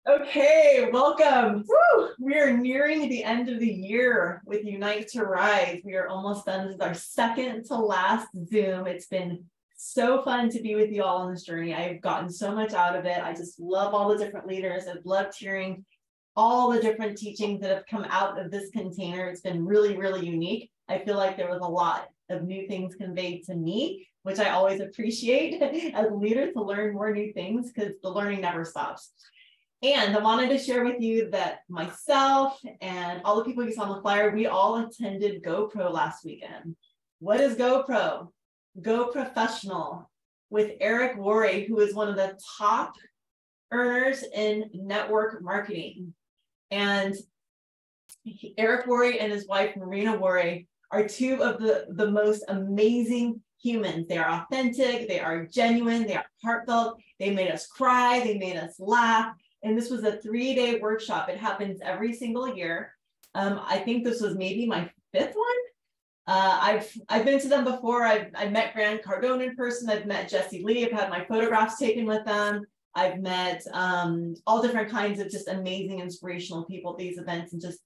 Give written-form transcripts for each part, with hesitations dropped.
Okay, welcome. Woo! We are nearing the end of the year with Unite to Rise. We are almost done. This is our second to last Zoom. It's been so fun to be with you all on this journey. I've gotten so much out of it. I just love all the different leaders. I've loved hearing all the different teachings that have come out of this container. It's been really, really unique. I feel like there was a lot of new things conveyed to me, which I always appreciate as a leader, to learn more new things because the learning never stops. And I wanted to share with you that myself and all the people you saw on the flyer, we all attended GoPro last weekend. What is GoPro? Go Professional with Eric Worre, who is one of the top earners in network marketing. And Eric Worre and his wife, Marina Worre, are two of the most amazing humans. They are authentic, they are genuine, they are heartfelt. They made us cry, they made us laugh. And this was a 3-day workshop. It happens every single year. I think this was maybe my 5th one. I've been to them before. I've met Grant Cardone in person. I've met Jesse Lee. I've had my photographs taken with them. I've met all different kinds of just amazing, inspirational people at these events. And just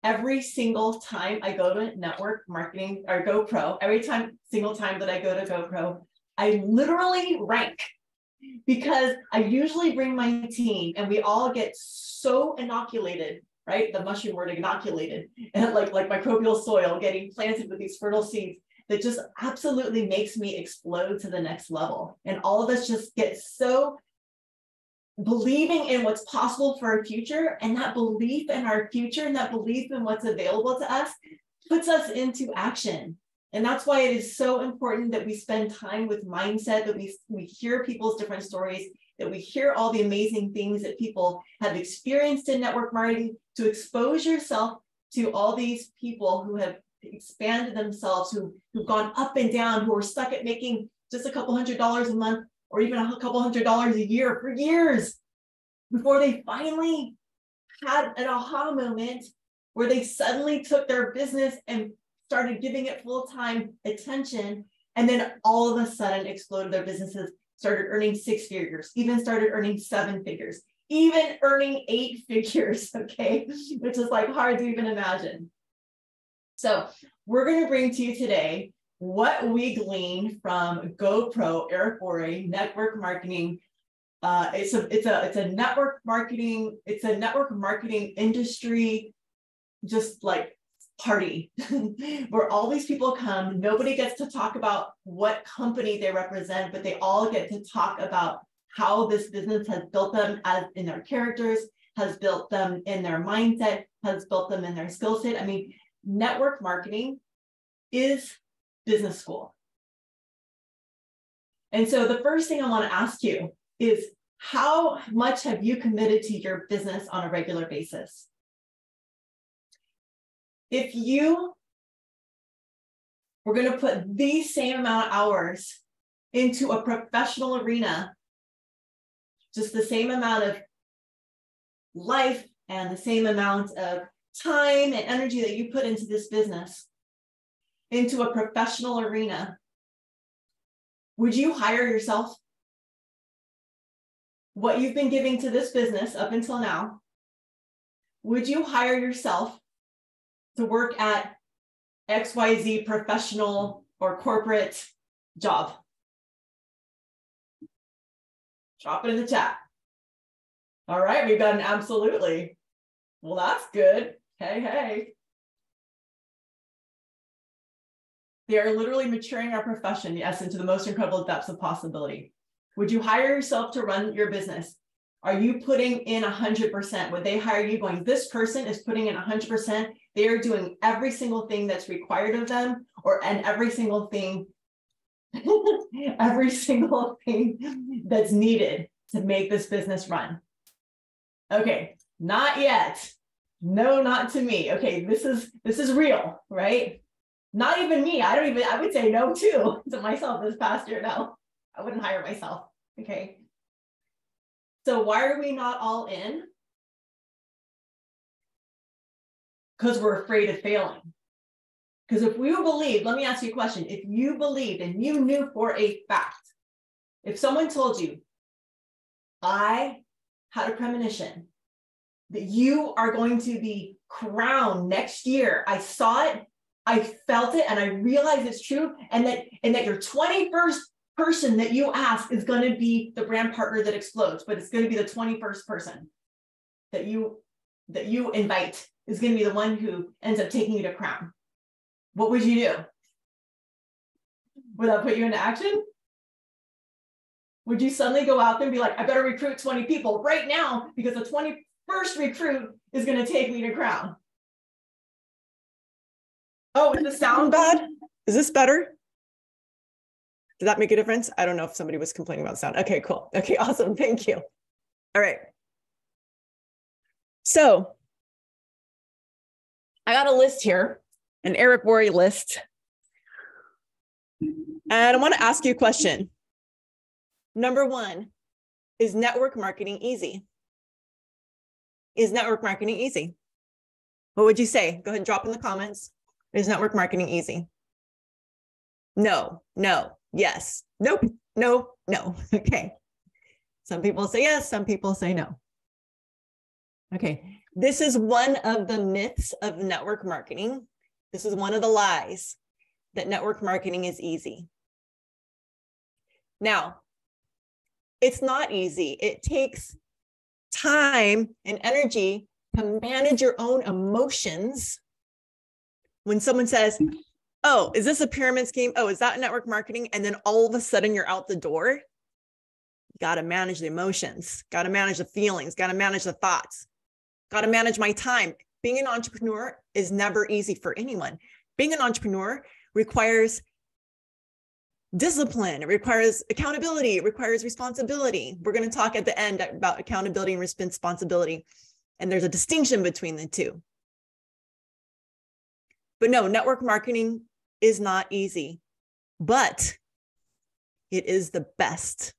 every single time I go to network marketing or GoPro, single time that I go to GoPro, I literally rank. Because I usually bring my team and we all get so inoculated, right? The mushroom word, inoculated, and like microbial soil getting planted with these fertile seeds that just absolutely makes me explode to the next level. And all of us just get so believing in what's possible for our future, and that belief in our future and that belief in what's available to us puts us into action. And that's why it is so important that we spend time with mindset, that we hear people's different stories, that we hear all the amazing things that people have experienced in network marketing, to expose yourself to all these people who have expanded themselves, who've gone up and down, who are stuck at making just a couple $100s a month or even a couple $100s a year for years before they finally had an aha moment where they suddenly took their business and started giving it full-time attention, and then all of a sudden exploded their businesses, started earning 6 figures, even started earning 7 figures, even earning 8 figures, okay, which is like hard to even imagine. So we're going to bring to you today what we gleaned from GoPro, Eric Worre, network marketing. It's a network marketing industry, just like party where all these people come. Nobody gets to talk about what company they represent, but they all get to talk about how this business has built them as in their characters, has built them in their mindset, has built them in their skill set. I mean, network marketing is business school. And so the first thing I want to ask you is, how much have you committed to your business on a regular basis? If you were going to put the same amount of hours into a professional arena, just the same amount of life and the same amount of time and energy that you put into this business, into a professional arena, would you hire yourself? What you've been giving to this business up until now, would you hire yourself to work at XYZ professional or corporate job? Drop it in the chat. All right, we've got an absolutely. Well, that's good. Hey. They are literally maturing our profession, yes, into the most incredible depths of possibility. Would you hire yourself to run your business? Are you putting in 100%? Would they hire you going, this person is putting in 100%? They are doing every single thing that's required of them, and every single thing that's needed to make this business run. Okay, not yet. No, not to me. Okay, this is real, right? Not even me. I would say no too to myself this past year. No, I wouldn't hire myself. Okay. So why are we not all in? Because we're afraid of failing. Because if we believe, let me ask you a question. If you believed and you knew for a fact, if someone told you, I had a premonition that you are going to be crowned next year. I saw it, I felt it, and I realized it's true. And that your 21st person that you ask is going to be the brand partner that explodes, but it's going to be the 21st person that you invite is going to be the one who ends up taking you to crown. What would you do? Would that put you into action? Would you suddenly go out there and be like, I better recruit 20 people right now because the 21st recruit is going to take me to crown? Oh, is the sound bad? Is this better? Did that make a difference? I don't know if somebody was complaining about sound. Okay, cool. Okay, awesome. Thank you. All right. So I got a list here, an Eric Worre list. And I want to ask you a question. Number one, is network marketing easy? Is network marketing easy? What would you say? Go ahead and drop in the comments. Is network marketing easy? No, no, yes, nope, no, no. Okay. Some people say yes, some people say no. Okay. This is one of the myths of network marketing. This is one of the lies that network marketing is easy. Now, it's not easy. It takes time and energy to manage your own emotions. When someone says, oh, is this a pyramid scheme? Oh, is that network marketing? And then all of a sudden you're out the door. You got to manage the emotions, got to manage the feelings, got to manage the thoughts, got to manage my time. Being an entrepreneur is never easy for anyone. Being an entrepreneur requires discipline, it requires accountability, it requires responsibility. We're going to talk at the end about accountability and responsibility. And there's a distinction between the two. But no, network marketing is not easy, but it is the best.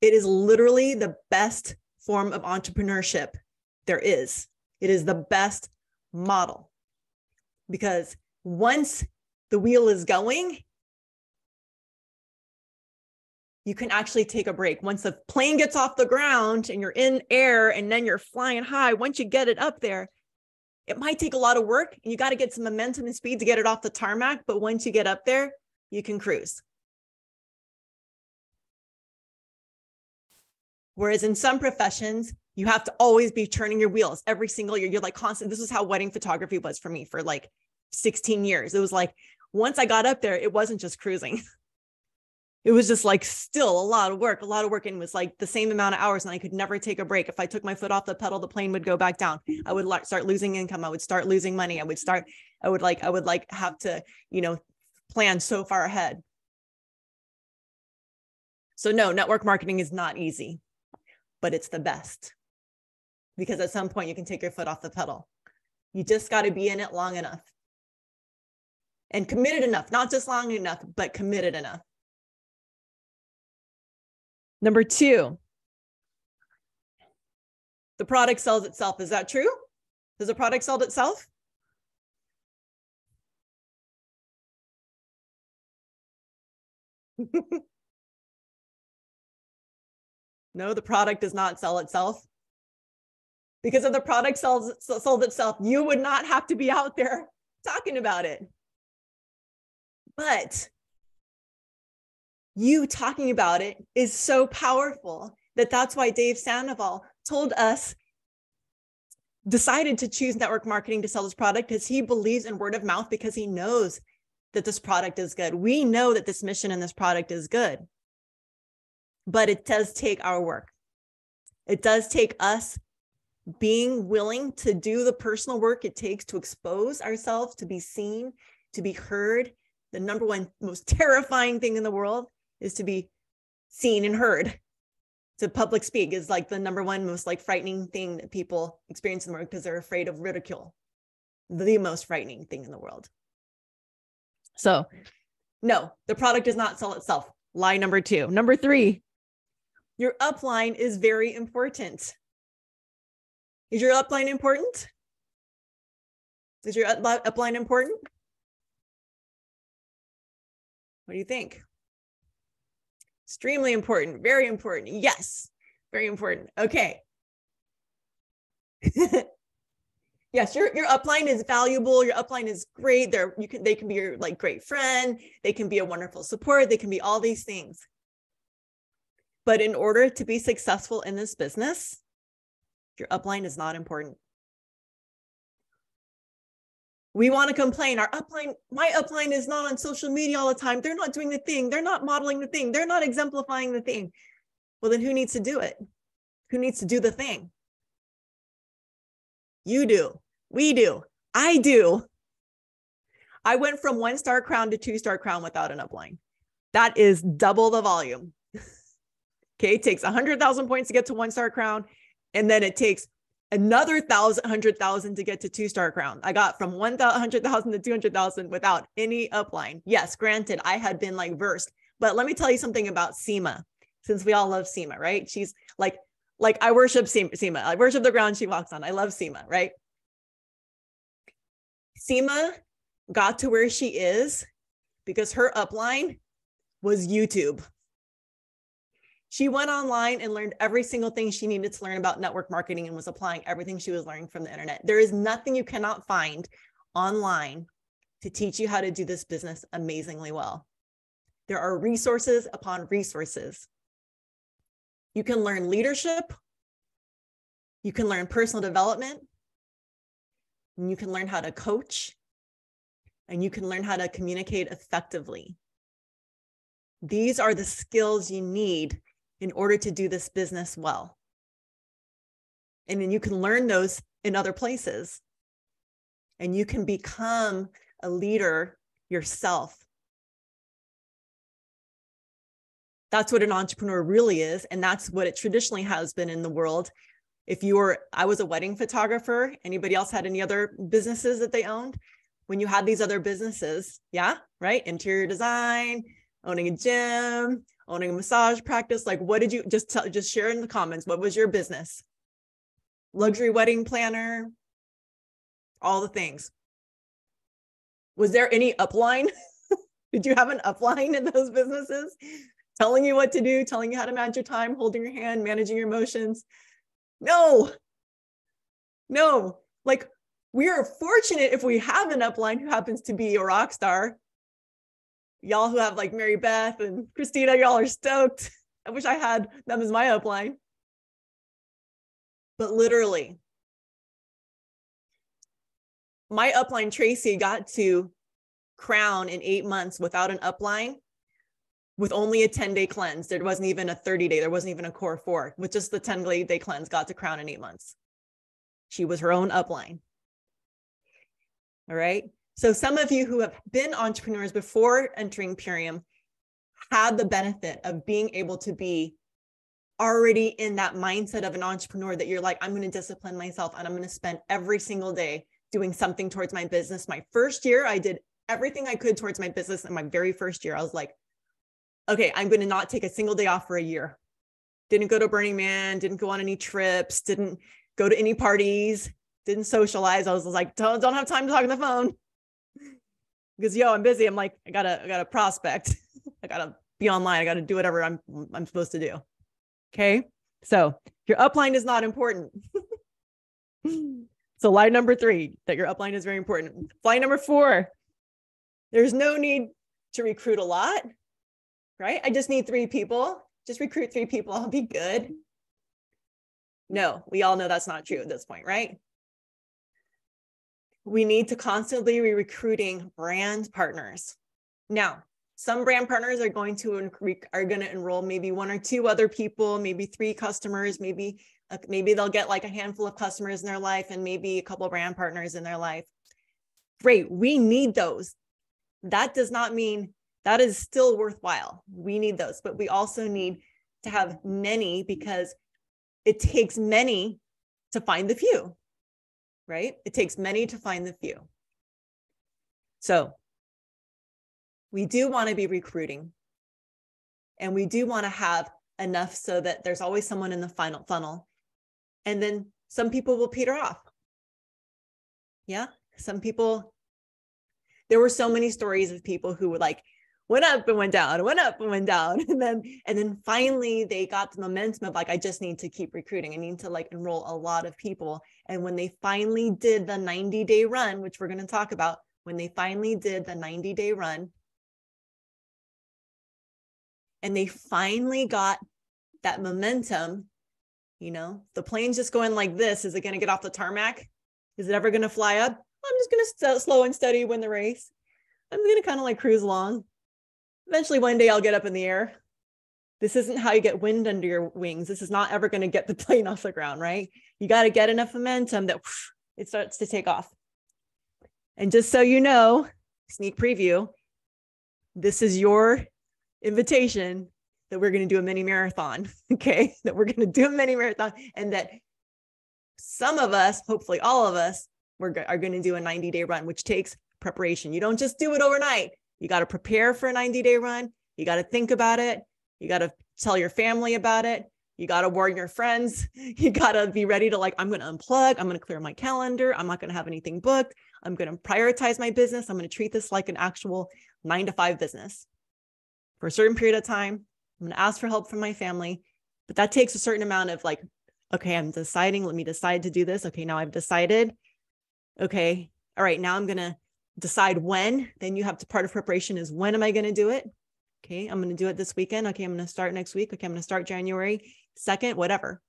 It is literally the best form of entrepreneurship there is. It is the best model because once the wheel is going, you can actually take a break. Once the plane gets off the ground and you're in air and then you're flying high, once you get it up there, it might take a lot of work and you got to get some momentum and speed to get it off the tarmac. But once you get up there, you can cruise. Whereas in some professions, you have to always be turning your wheels every single year. You're like constant. This is how wedding photography was for me for like 16 years. It was like, once I got up there, it wasn't just cruising. It was just like still a lot of work, and it was like the same amount of hours and I could never take a break. If I took my foot off the pedal, the plane would go back down. I would start losing income. I would start losing money. I would have to, plan so far ahead. So no, network marketing is not easy, but it's the best because at some point you can take your foot off the pedal. You just got to be in it long enough and committed enough, not just long enough, but committed enough. Number two, the product sells itself. Is that true? Does the product sell itself? No, the product does not sell itself. Because if the product sold itself, you would not have to be out there talking about it. But you talking about it is so powerful that's why Dave Sandoval told us, decided to choose network marketing to sell this product because he believes in word of mouth because he knows that this product is good. We know that this mission and this product is good, but it does take our work. It does take us being willing to do the personal work it takes to expose ourselves, to be seen, to be heard. The number one most terrifying thing in the world is to be seen and heard. To public speak is like the number one most like frightening thing that people experience in the world because they're afraid of ridicule. The most frightening thing in the world. So no, the product does not sell itself. Lie number two. Number three, your upline is very important. Is your upline important? Is your upline important? What do you think? Extremely important, very important. Yes, very important. Okay. Yes, your upline is valuable. Your upline is great. They can be your like great friend. They can be a wonderful support. They can be all these things. But in order to be successful in this business, your upline is not important. We want to complain. My upline is not on social media all the time. They're not doing the thing. They're not modeling the thing. They're not exemplifying the thing. Well, then who needs to do it? Who needs to do the thing? You do. We do. I do. I went from 1-star crown to 2-star crown without an upline. That is double the volume. Okay. It takes 100,000 points to get to 1-star crown. And then it takes another 100,000 to get to 2-star crown. I got from 100,000 to 200,000 without any upline. Yes, granted, I had been like versed, but let me tell you something about Seema, since we all love Seema, right? She's like I worship Seema. I worship the ground she walks on. I love Seema, right? Seema got to where she is because her upline was YouTube. She went online and learned every single thing she needed to learn about network marketing and was applying everything she was learning from the internet. There is nothing you cannot find online to teach you how to do this business amazingly well. There are resources upon resources. You can learn leadership. You can learn personal development. And you can learn how to coach. And you can learn how to communicate effectively. These are the skills you need in order to do this business well. And then you can learn those in other places. And you can become a leader yourself. That's what an entrepreneur really is. And that's what it traditionally has been in the world. I was a wedding photographer. Anybody else had any other businesses that they owned? When you had these other businesses, yeah, right? Interior design, owning a gym, owning a massage practice. Like, what did you just share in the comments? What was your business? Luxury wedding planner, all the things. Was there any upline? Did you have an upline in those businesses? Telling you what to do, telling you how to manage your time, holding your hand, managing your emotions? No. Like, we are fortunate if we have an upline who happens to be a rock star. Y'all who have like Mary Beth and Christina, y'all are stoked. I wish I had them as my upline. But literally, my upline, Tracy, got to crown in 8 months without an upline, with only a 10-day cleanse. There wasn't even a 30-day. There wasn't even a core 4. With just the 10-day cleanse, got to crown in 8 months. She was her own upline. All right. So some of you who have been entrepreneurs before entering Purium had the benefit of being able to be already in that mindset of an entrepreneur, that you're like, I'm going to discipline myself and I'm going to spend every single day doing something towards my business. My first year, I did everything I could towards my business. In my very first year, I was like, okay, I'm going to not take a single day off for a year. Didn't go to Burning Man, didn't go on any trips, didn't go to any parties, didn't socialize. I was like, don't have time to talk on the phone because I'm busy. I'm like, I gotta prospect. I gotta be online. I gotta do whatever I'm supposed to do. Okay. So your upline is not important. So lie number 3, that your upline is very important. Lie number 4, there's no need to recruit a lot, right? I just need 3 people. Just recruit 3 people. I'll be good. No, we all know that's not true at this point, right? We need to constantly be recruiting brand partners. Now, some brand partners are going to enroll maybe 1 or 2 other people, maybe 3 customers, maybe they'll get like a handful of customers in their life and maybe a couple of brand partners in their life. Great, we need those. That does not mean that is still worthwhile. We need those, but we also need to have many, because it takes many to find the few, right? It takes many to find the few. So we do want to be recruiting, and we do want to have enough so that there's always someone in the final funnel. And then some people will peter off. Yeah. Some people, there were so many stories of people who were like, went up and went down, went up and went down. And then finally they got the momentum of like, I just need to keep recruiting. I need to like enroll a lot of people. And when they finally did the 90-day run, which we're going to talk about, when they finally did the 90-day run, and they finally got that momentum, you know, the plane's just going like this. Is it going to get off the tarmac? Is it ever going to fly up? I'm just going to slow and steady win the race. I'm going to kind of like cruise along. Eventually one day I'll get up in the air. This isn't how you get wind under your wings. This is not ever going to get the plane off the ground, right? You got to get enough momentum that whoosh, it starts to take off. And just so you know, sneak preview, this is your invitation that we're going to do a mini marathon, okay? That we're going to do a mini marathon, and that some of us, hopefully all of us, are going to do a 90-day run, which takes preparation. You don't just do it overnight. You got to prepare for a 90-day run. You got to think about it. You got to tell your family about it. You got to warn your friends. You got to be ready to like, I'm going to unplug. I'm going to clear my calendar. I'm not going to have anything booked. I'm going to prioritize my business. I'm going to treat this like an actual 9-to-5 business for a certain period of time. I'm going to ask for help from my family, but that takes a certain amount of like, okay, I'm deciding, let me decide to do this. Okay, now I've decided. Okay, all right, now I'm going to decide when. Then you have to, part of preparation is, when am I going to do it? Okay, I'm going to do it this weekend. Okay, I'm going to start next week. Okay, I'm going to start January 2nd, whatever.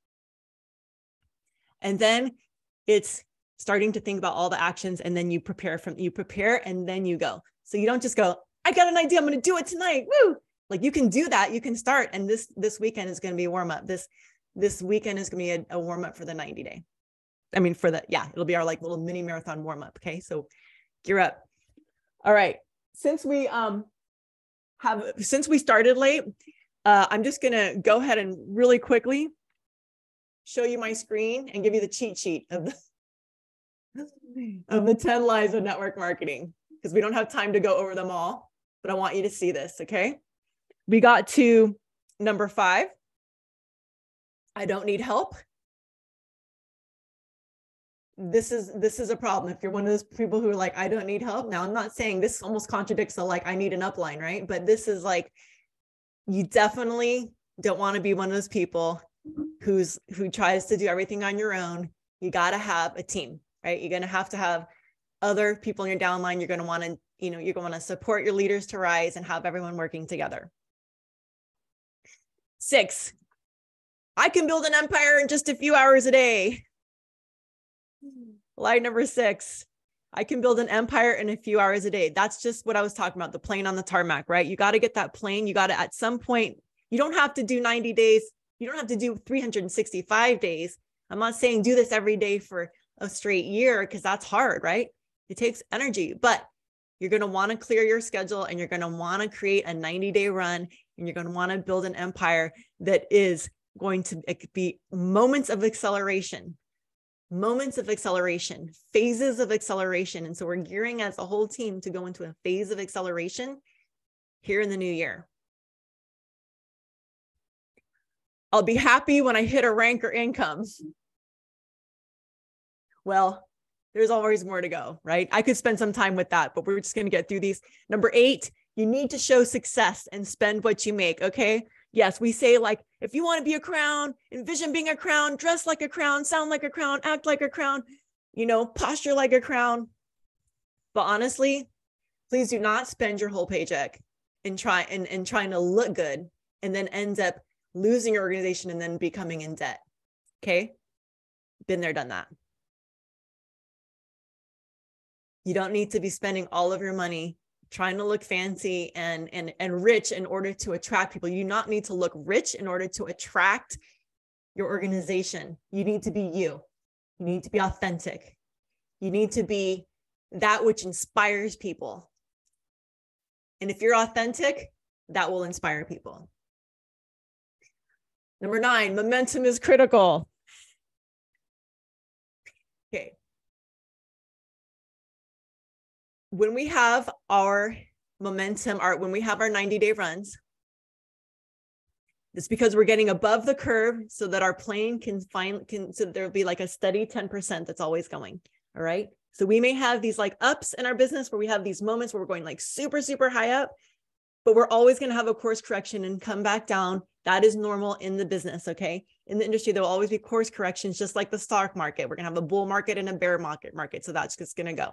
And then it's starting to think about all the actions, and then you prepare and then you go. So you don't just go, I got an idea, I'm going to do it tonight. Woo! Like you can do that, you can start. And this weekend is going to be a warm up. This weekend is going to be a warm up for the 90-day. I mean, it'll be our like little mini marathon warm up. Okay. So gear up. All right. Since we started late, I'm just going to go ahead and really quickly show you my screen and give you the cheat sheet of the 10 lies of network marketing, because we don't have time to go over them all, but I want you to see this. Okay. We got to number 5. I don't need help. This is a problem. If you're one of those people who are like, I don't need help. Now, I'm not saying this almost contradicts the like, I need an upline, right? But this is like, you definitely don't want to be one of those people who tries to do everything on your own. You got to have a team, right? You're going to have other people in your downline. You're going to want to, you're going to want to support your leaders to rise and have everyone working together. 6, I can build an empire in just a few hours a day. Lie number 6, I can build an empire in a few hours a day. That's just what I was talking about, the plane on the tarmac, right? You got to get that plane. You got to, at some point, you don't have to do 90 days. You don't have to do 365 days. I'm not saying do this every day for a straight year, because that's hard, right? It takes energy, but you're going to want to clear your schedule, and you're going to want to create a 90-day run, and you're going to want to build an empire that is going to be moments of acceleration, phases of acceleration. And so we're gearing as a whole team to go into a phase of acceleration here in the new year. I'll be happy when I hit a rank or income. Well, there's always more to go, right? I could spend some time with that, but we're just going to get through these. Number 8, you need to show success and spend what you make. Okay. Yes. We say, like, if you want to be a crown, envision being a crown, dress like a crown, sound like a crown, act like a crown, posture like a crown. But honestly, please do not spend your whole paycheck in trying to look good, and then end up losing your organization and then becoming in debt. Okay. Been there, done that. You don't need to be spending all of your money trying to look fancy and rich in order to attract people. You do not need to look rich in order to attract your organization. You need to be you. You need to be authentic. You need to be that which inspires people. And if you're authentic, that will inspire people. Number 9, momentum is critical. Okay. When we have our momentum, when we have our 90-day runs, it's because we're getting above the curve so that our plane so there'll be like a steady 10% that's always going. All right. So we may have these like ups in our business where we have these moments where we're going like super, super high up. but we're always going to have a course correction and come back down. That is normal in the business. Okay. In the industry, there will always be course corrections, just like the stock market. We're going to have a bull market and a bear market. So that's just going to go.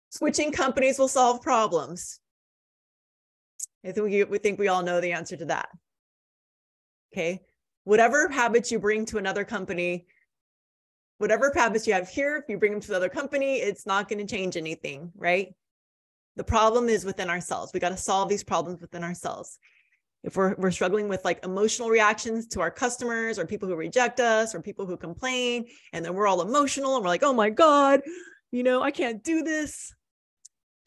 Switching companies will solve problems. I think we think we all know the answer to that. Okay. Whatever habits you bring to another company, whatever habits you have here, if you bring them to another company, it's not going to change anything, right? The problem is within ourselves. We got to solve these problems within ourselves. If we're struggling with like emotional reactions to our customers or people who reject us or people who complain, and then we're all emotional and we're like, oh my God, I can't do this.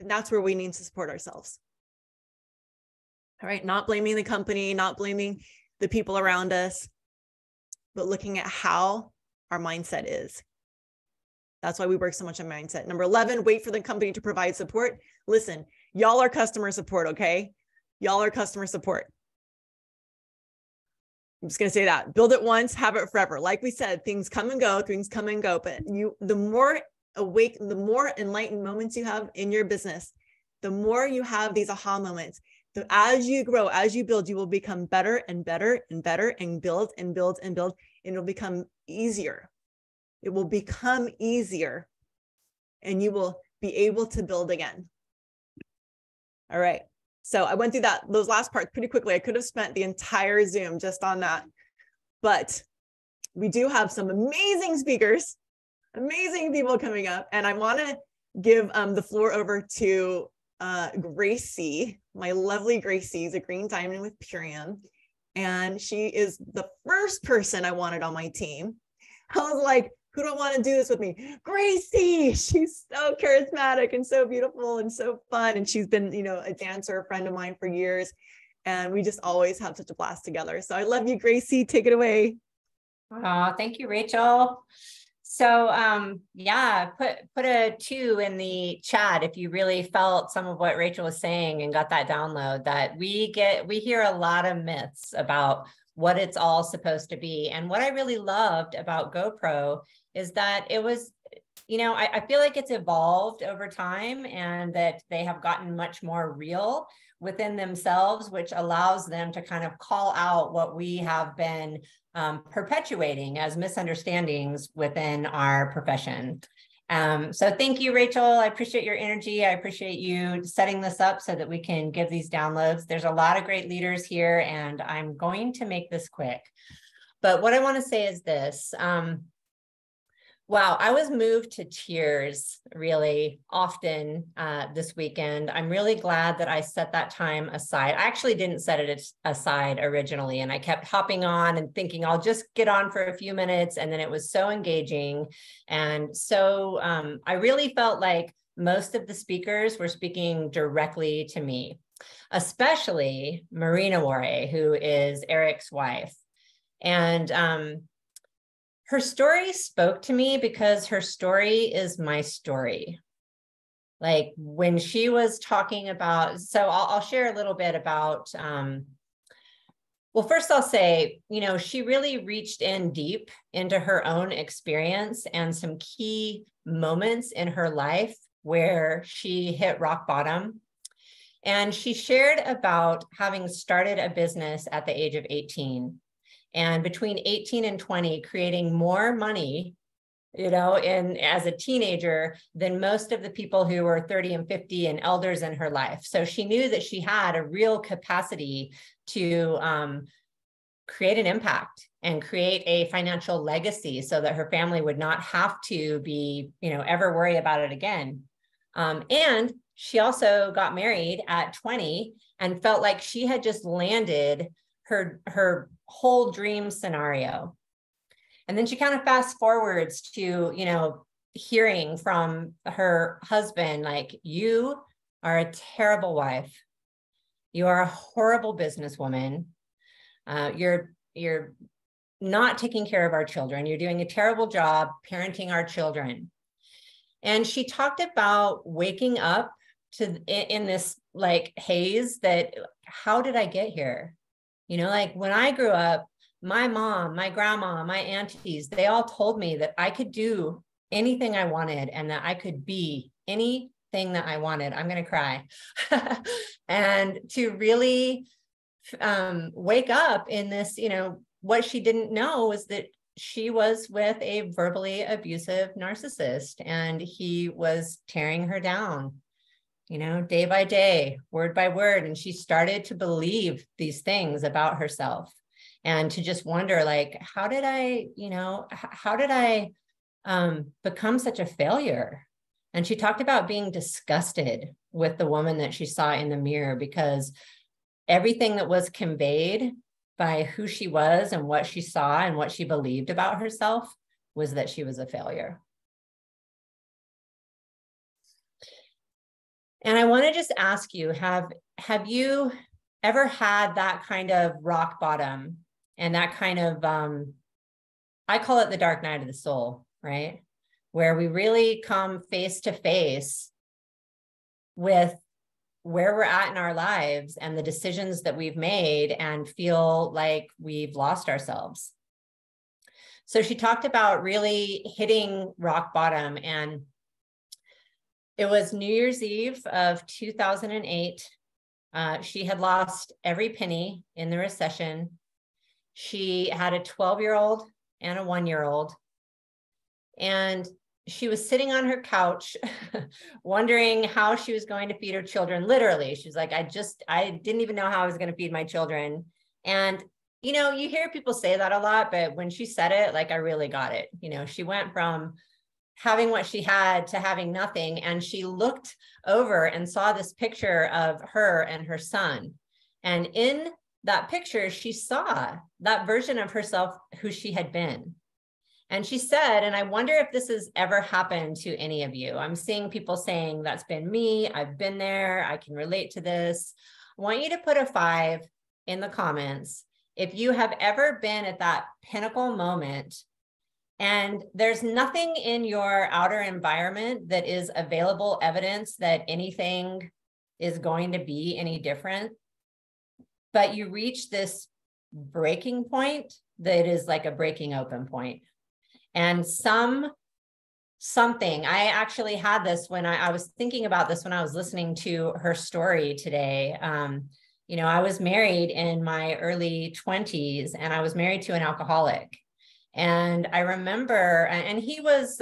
And that's where we need to support ourselves. All right. Not blaming the company, not blaming the people around us, but looking at how our mindset is. That's why we work so much on mindset. Number 11, wait for the company to provide support. Listen, y'all are customer support, okay? Y'all are customer support. I'm just going to say that. Build it once, have it forever. Like we said, things come and go, but the more awake, the more enlightened moments you have in your business, the more you have these aha moments. So as you grow, as you build, you will become better and better and better and build and build and build, and it'll become easier. It will become easier and you will be able to build again. All right. So I went through those last parts pretty quickly. I could have spent the entire Zoom just on that, but we do have some amazing speakers, amazing people coming up. And I want to give the floor over to Gracie, my lovely Gracie, is a green diamond with Purium. And she is the first person I wanted on my team. I was like, who do I want to do this with me? Gracie, she's so charismatic and so beautiful and so fun. And she's been, a dancer, a friend of mine for years. And we just always have such a blast together. So I love you, Gracie. Take it away. Oh, thank you, Rachel. So yeah, put a 2 in the chat if you really felt some of what Rachel was saying and got that download, that we hear a lot of myths about what it's all supposed to be. And what I really loved about GoPro is that it was, I feel like it's evolved over time and that they have gotten much more real within themselves, which allows them to kind of call out what we have been perpetuating as misunderstandings within our profession. So thank you, Rachel. I appreciate your energy. I appreciate you setting this up so that we can give these downloads. There's a lot of great leaders here, and I'm going to make this quick. But what I want to say is this. Wow, I was moved to tears really often this weekend. I'm really glad that I set that time aside. I actually didn't set it aside originally, and I kept hopping on and thinking I'll just get on for a few minutes, and then it was so engaging. And so I really felt like most of the speakers were speaking directly to me, especially Marina Ware, who is Eric's wife. And her story spoke to me because her story is my story. Like when she was talking about, so I'll share a little bit about, well, first I'll say, she really reached in deep into her own experience and some key moments in her life where she hit rock bottom. And she shared about having started a business at the age of 18. And between 18 and 20, creating more money, as a teenager than most of the people who were 30 and 50 and elders in her life. So she knew that she had a real capacity to create an impact and create a financial legacy so that her family would not have to be, ever worry about it again. And she also got married at 20 and felt like she had just landed her whole dream scenario. And then she kind of fast forwards to, hearing from her husband, like, you are a terrible wife. You are a horrible businesswoman. You're not taking care of our children. You're doing a terrible job parenting our children. And she talked about waking up in this like haze that, how did I get here? Like when I grew up, my mom, my grandma, my aunties, they all told me that I could do anything I wanted and that I could be any thing that I wanted. I'm going to cry. And to really wake up in this, what she didn't know was that she was with a verbally abusive narcissist, and he was tearing her down, day by day, word by word. And she started to believe these things about herself, and to just wonder, like, how did I become such a failure? And she talked about being disgusted with the woman that she saw in the mirror, because everything that was conveyed by who she was and what she saw and what she believed about herself was that she was a failure. And I want to just ask you, have you ever had that kind of rock bottom and that kind of, I call it the dark night of the soul, right? Where we really come face to face with where we're at in our lives and the decisions that we've made, and feel like we've lost ourselves. So she talked about really hitting rock bottom, and it was New Year's Eve of 2008. She had lost every penny in the recession. She had a 12-year-old and a 1-year-old. And she was sitting on her couch wondering how she was going to feed her children. Literally, she's like, I didn't even know how I was going to feed my children. And, you hear people say that a lot, but when she said it, like, I really got it. She went from having what she had to having nothing. And she looked over and saw this picture of her and her son. And in that picture, she saw that version of herself who she had been. And she said, and I wonder if this has ever happened to any of you. I'm seeing people saying, that's been me. I've been there. I can relate to this. I want you to put a 5 in the comments if you have ever been at that pinnacle moment and there's nothing in your outer environment that is available evidence that anything is going to be any different, but you reach this breaking point that is like a breaking open point. And something, I actually had this when I was thinking about this when I was listening to her story today. I was married in my early 20s, and I was married to an alcoholic. And I remember, and he was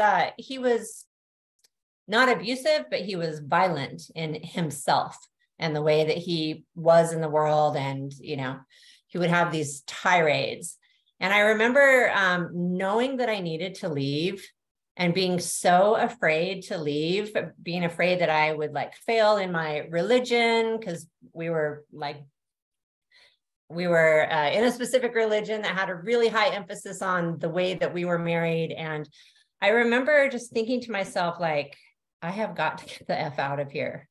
not abusive, but he was violent in himself and the way that he was in the world. And, he would have these tirades. And I remember knowing that I needed to leave and being so afraid to leave, being afraid that I would fail in my religion, because we were in a specific religion that had a really high emphasis on the way that we were married. And I remember just thinking to myself, I have got to get the F out of here.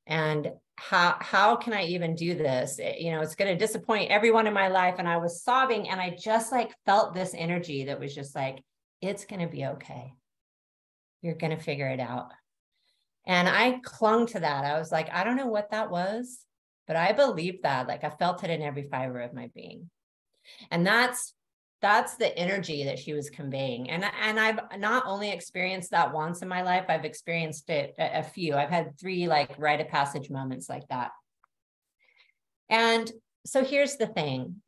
And how can I even do this? It's going to disappoint everyone in my life. And I was sobbing, and I just felt this energy that was just it's going to be okay. You're going to figure it out. And I clung to that. I was like, I don't know what that was, but I believed that. I felt it in every fiber of my being. And that's the energy that she was conveying. And I've not only experienced that once in my life, I've experienced it a few. I've had 3 rite of passage moments like that. And so here's the thing.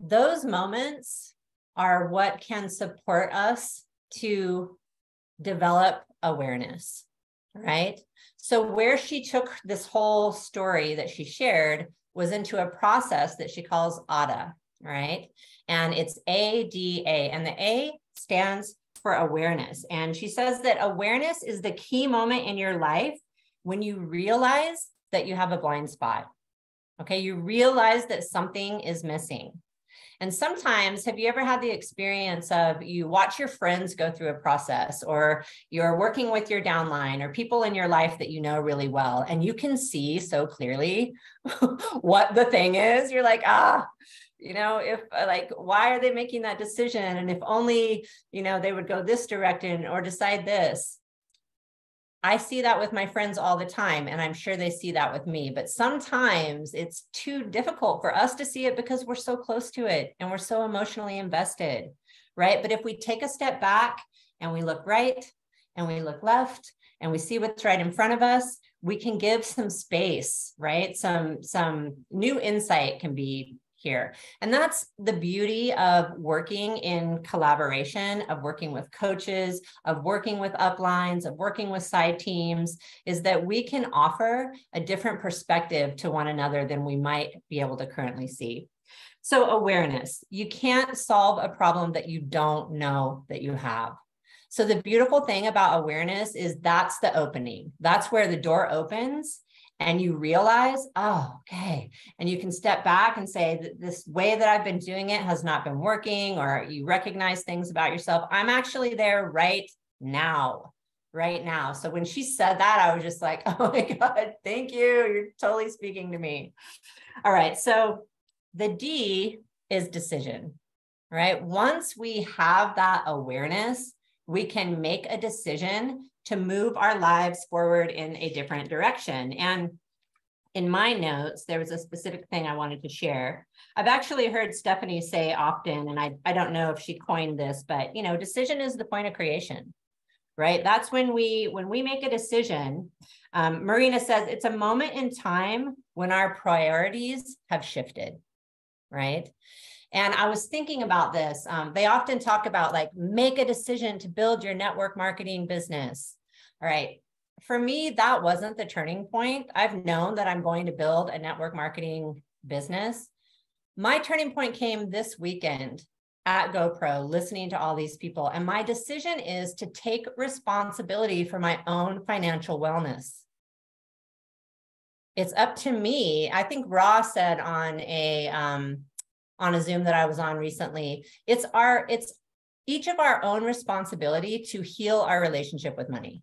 Those moments are what can support us to develop awareness, right? So where she took this whole story that she shared was into a process that she calls ADA. Right? And it's ADA, and the A stands for awareness. And she says that awareness is the key moment in your life when you realize that you have a blind spot. Okay. You realize that something is missing. And sometimes, have you ever had the experience of you watch your friends go through a process, or you're working with your downline, or people in your life that you know really well, and you can see so clearly what the thing is? You're like, if why are they making that decision? And if only, they would go this direction or decide this. I see that with my friends all the time, and I'm sure they see that with me. But sometimes it's too difficult for us to see it because we're so close to it and we're so emotionally invested, right? But if we take a step back and we look right and we look left and we see what's right in front of us, we can give some space, right? Some new insight can be here. And that's the beauty of working in collaboration, of working with coaches, of working with uplines, of working with side teams, is that we can offer a different perspective to one another than we might be able to currently see. So awareness, you can't solve a problem that you don't know that you have. So the beautiful thing about awareness is that's the opening. That's where the door opens and you realize, oh, okay. And you can step back and say that this way that I've been doing it has not been working, or you recognize things about yourself. I'm actually there right now. So when she said that, I was just like, oh my God, thank you. You're totally speaking to me. All right. So the D is decision, right? Once we have that awareness, we can make a decision to move our lives forward in a different direction. And in my notes, there was a specific thing I wanted to share. I've actually heard Stephanie say often, and I don't know if she coined this, but decision is the point of creation, right? That's when we make a decision. Marina says it's a moment in time when our priorities have shifted, right? And I was thinking about this. They often talk about like, make a decision to build your network marketing business. All right. For me, that wasn't the turning point. I've known that I'm going to build a network marketing business. My turning point came this weekend at GoPro, listening to all these people. And my decision is to take responsibility for my own financial wellness. It's up to me. I think Ross said on a Zoom that I was on recently, it's each of our own responsibility to heal our relationship with money.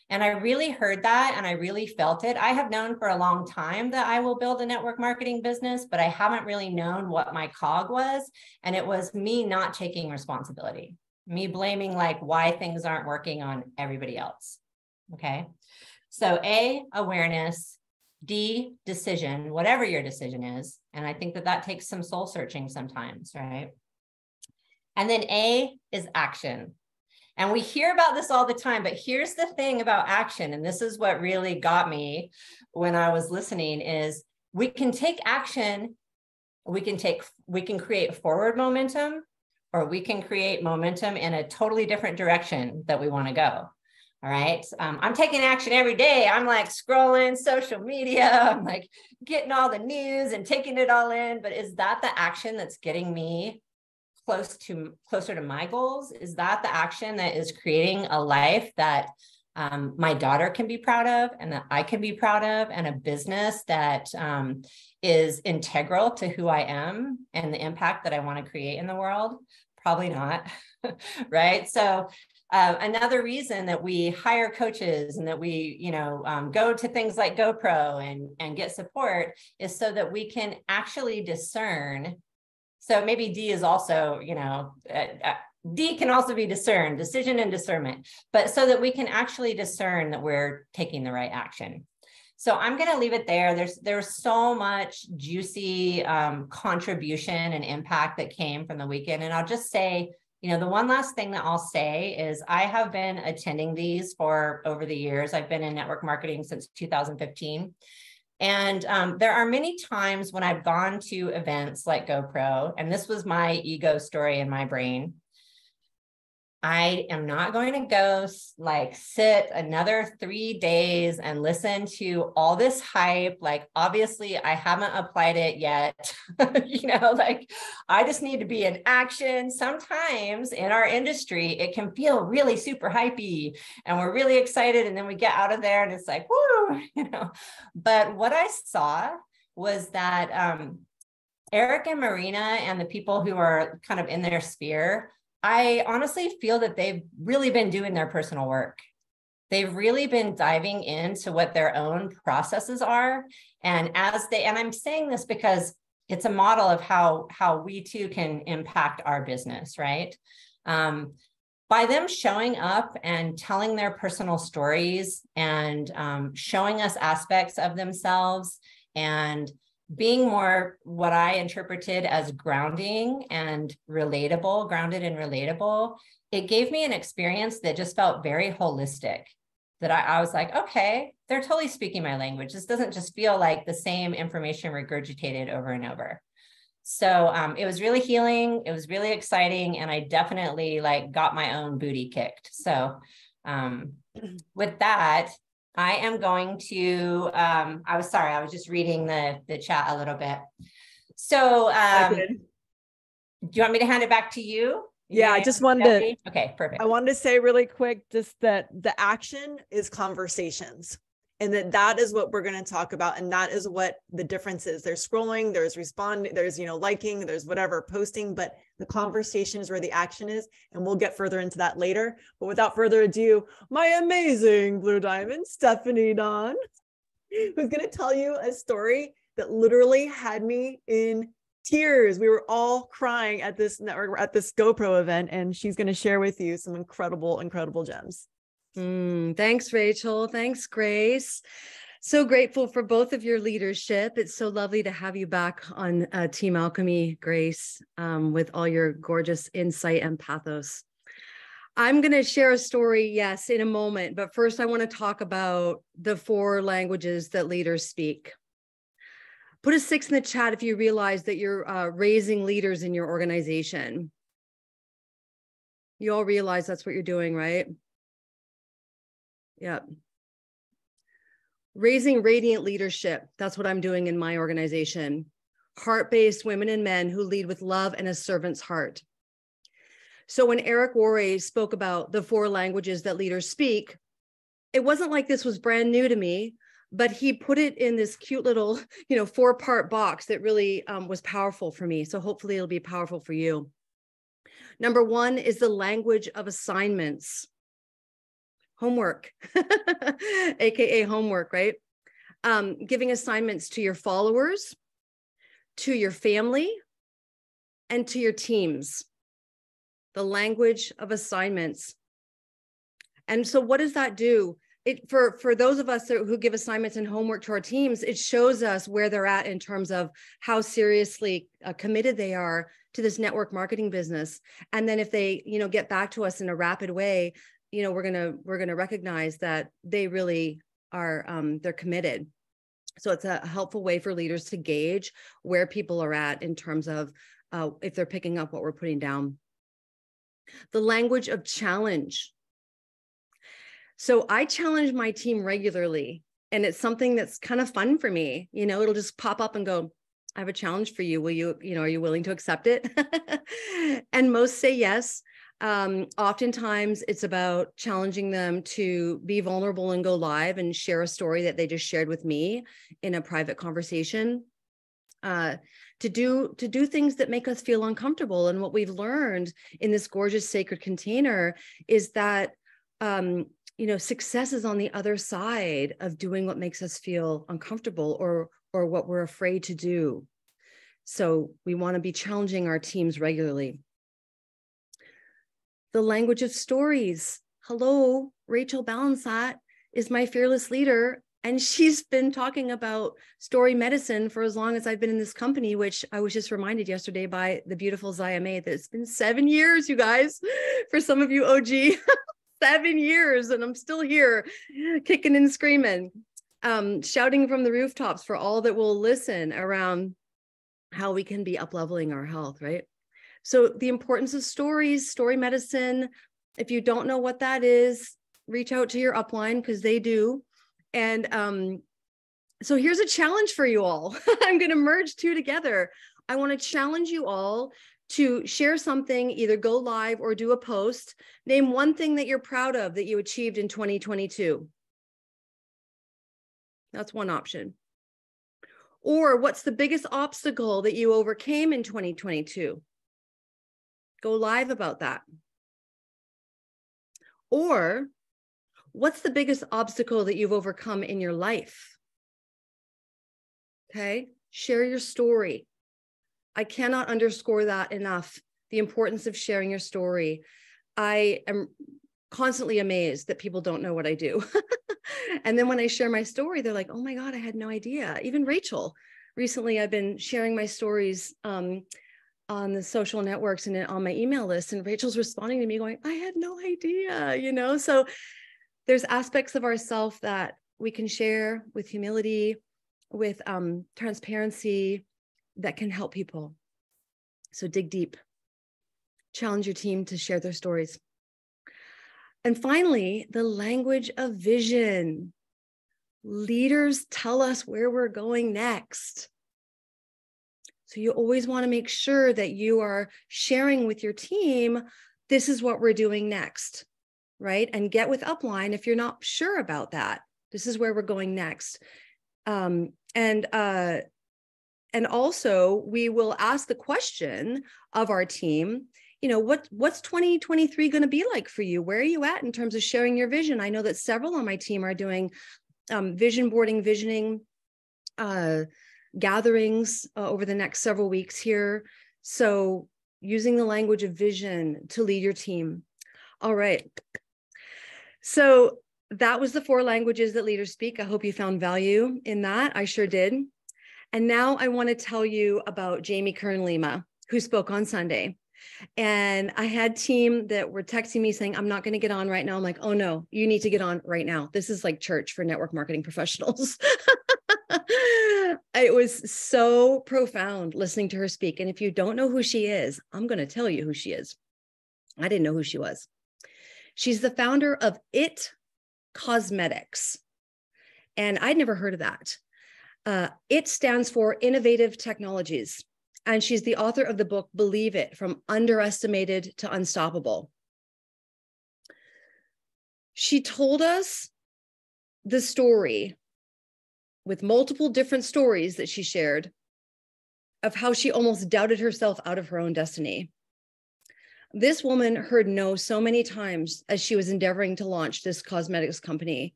And I really heard that and I really felt it. I have known for a long time that I will build a network marketing business, but I haven't really known what my cog was. And it was me not taking responsibility, me blaming like why things aren't working on everybody else. Okay. So A, awareness, D, decision, whatever your decision is. And I think that takes some soul searching sometimes, right? And then A is action. And we hear about this all the time, but here's the thing about action. And this is what really got me when I was listening is we can take action. We can create forward momentum, or we can create momentum in a totally different direction that we want to go. All right. I'm taking action every day. I'm like scrolling social media. I'm like getting all the news and taking it all in. But is that the action that's getting me closer to my goals? Is that the action that is creating a life that my daughter can be proud of and that I can be proud of, and a business that is integral to who I am and the impact that I want to create in the world? Probably not. Right. So another reason that we hire coaches and that we, go to things like GoPro and get support is so that we can actually discern. So maybe D is also, D can also be discerned, decision and discernment, but so that we can actually discern that we're taking the right action. So I'm going to leave it there. There's so much juicy contribution and impact that came from the weekend. And I'll just say, the one last thing that I'll say is I have been attending these for over the years. I've been in network marketing since 2015. And there are many times when I've gone to events like GoPro, and this was my ego story in my brain. I am not going to go sit another 3 days and listen to all this hype. Like, obviously I haven't applied it yet. I just need to be in action. Sometimes in our industry, it can feel really super hypey and we're really excited. And then we get out of there and it's like, woo, but what I saw was that Eric and Marina and the people who are kind of in their sphere, I honestly feel that they've really been doing their personal work. They've really been diving into what their own processes are. And I'm saying this because it's a model of how we too can impact our business, right? By them showing up and telling their personal stories and showing us aspects of themselves and being more what I interpreted as grounding and relatable, grounded and relatable, it gave me an experience that just felt very holistic. That I was like, okay, they're totally speaking my language. This doesn't just feel like the same information regurgitated over and over. So it was really healing. It was really exciting. And I definitely like got my own booty kicked. So with that, I am going to, I was just reading the chat a little bit. So do you want me to hand it back to you? Yeah, I just wanted to, okay, perfect. I wanted to say really quick, just that the action is conversations, and that is what we're going to talk about. And that is what the difference is. There's scrolling, there's responding, there's, liking, there's whatever, posting, but the conversation is where the action is. And we'll get further into that later. But without further ado, my amazing Blue Diamond, Stephanie Don, who's going to tell you a story that literally had me in tears. We were all crying at this network, at this GoPro event, and she's going to share with you some incredible, incredible gems. Thanks, Rachel. Thanks, Grace. So grateful for both of your leadership. It's so lovely to have you back on Team Alchemy, Grace, with all your gorgeous insight and pathos. I'm going to share a story, yes, in a moment, but first I want to talk about the 4 languages that leaders speak. Put a 6 in the chat if you realize that you're raising leaders in your organization. You all realize that's what you're doing, right? Yeah. Raising radiant leadership. That's what I'm doing in my organization. Heart-based women and men who lead with love and a servant's heart. So when Eric Worre spoke about the 4 languages that leaders speak, it wasn't like this was brand new to me, but he put it in this cute little, 4-part box that really was powerful for me. So hopefully it'll be powerful for you. Number 1 is the language of assignments. Homework, AKA homework, right? Giving assignments to your followers, to your family, and to your teams. The language of assignments. And so what does that do? For those of us who give assignments and homework to our teams, it shows us where they're at in terms of how seriously committed they are to this network marketing business. And then if they, get back to us in a rapid way, we're gonna recognize that they really are they're committed. So it's a helpful way for leaders to gauge where people are at in terms of if they're picking up what we're putting down. The language of challenge. So I challenge my team regularly, and it's something that's kind of fun for me. It'll just pop up and go, I have a challenge for you. Will you, are you willing to accept it? And most say yes. Oftentimes it's about challenging them to be vulnerable and go live and share a story that they just shared with me in a private conversation, to do things that make us feel uncomfortable. And what we've learned in this gorgeous sacred container is that, success is on the other side of doing what makes us feel uncomfortable or what we're afraid to do. So we want to be challenging our teams regularly. The language of stories. Hello, Rachel Balansat is my fearless leader, and she's been talking about story medicine for as long as I've been in this company, which I was just reminded yesterday by the beautiful Zaya May that it's been 7 years, you guys, for some of you OG, 7 years, and I'm still here kicking and screaming, shouting from the rooftops for all that will listen around how we can be up-leveling our health, right? So the importance of stories, story medicine. If you don't know what that is, reach out to your upline because they do. And so here's a challenge for you all. I'm going to merge 2 together. I want to challenge you all to share something, either go live or do a post. Name one thing that you're proud of that you achieved in 2022. That's one option. Or what's the biggest obstacle that you overcame in 2022? Go live about that. Or what's the biggest obstacle that you've overcome in your life? Okay, share your story. I cannot underscore that enough, the importance of sharing your story. I am constantly amazed that people don't know what I do. And then when I share my story, they're like, oh my God, I had no idea. Even Rachel, recently I've been sharing my stories on the social networks and on my email list, and Rachel's responding to me going, I had no idea, you know? So there's aspects of ourself that we can share with humility, with transparency, that can help people. So dig deep, challenge your team to share their stories. And finally, the language of vision. Leaders tell us where we're going next. So you always want to make sure that you are sharing with your team, this is what we're doing next, right? And get with Upline if you're not sure about that. This is where we're going next. And also we will ask the question of our team, you know, what's 2023 going to be like for you? Where are you at in terms of sharing your vision? I know that several on my team are doing vision boarding, visioning gatherings over the next several weeks here. So using the language of vision to lead your team. All right. So that was the 4 languages that leaders speak. I hope you found value in that. I sure did. And now I want to tell you about Jamie Kern-Lima, who spoke on Sunday. And I had team that were texting me saying, I'm not going to get on right now. I'm like, oh no, you need to get on right now. This is like church for network marketing professionals. It was so profound listening to her speak. And if you don't know who she is, I'm going to tell you who she is. I didn't know who she was. She's the founder of IT Cosmetics. And I'd never heard of that. IT stands for Innovative Technologies. And she's the author of the book, Believe It, From Underestimated to Unstoppable. She told us the story with multiple different stories that she shared of how she almost doubted herself out of her own destiny. This woman heard no so many times as she was endeavoring to launch this cosmetics company.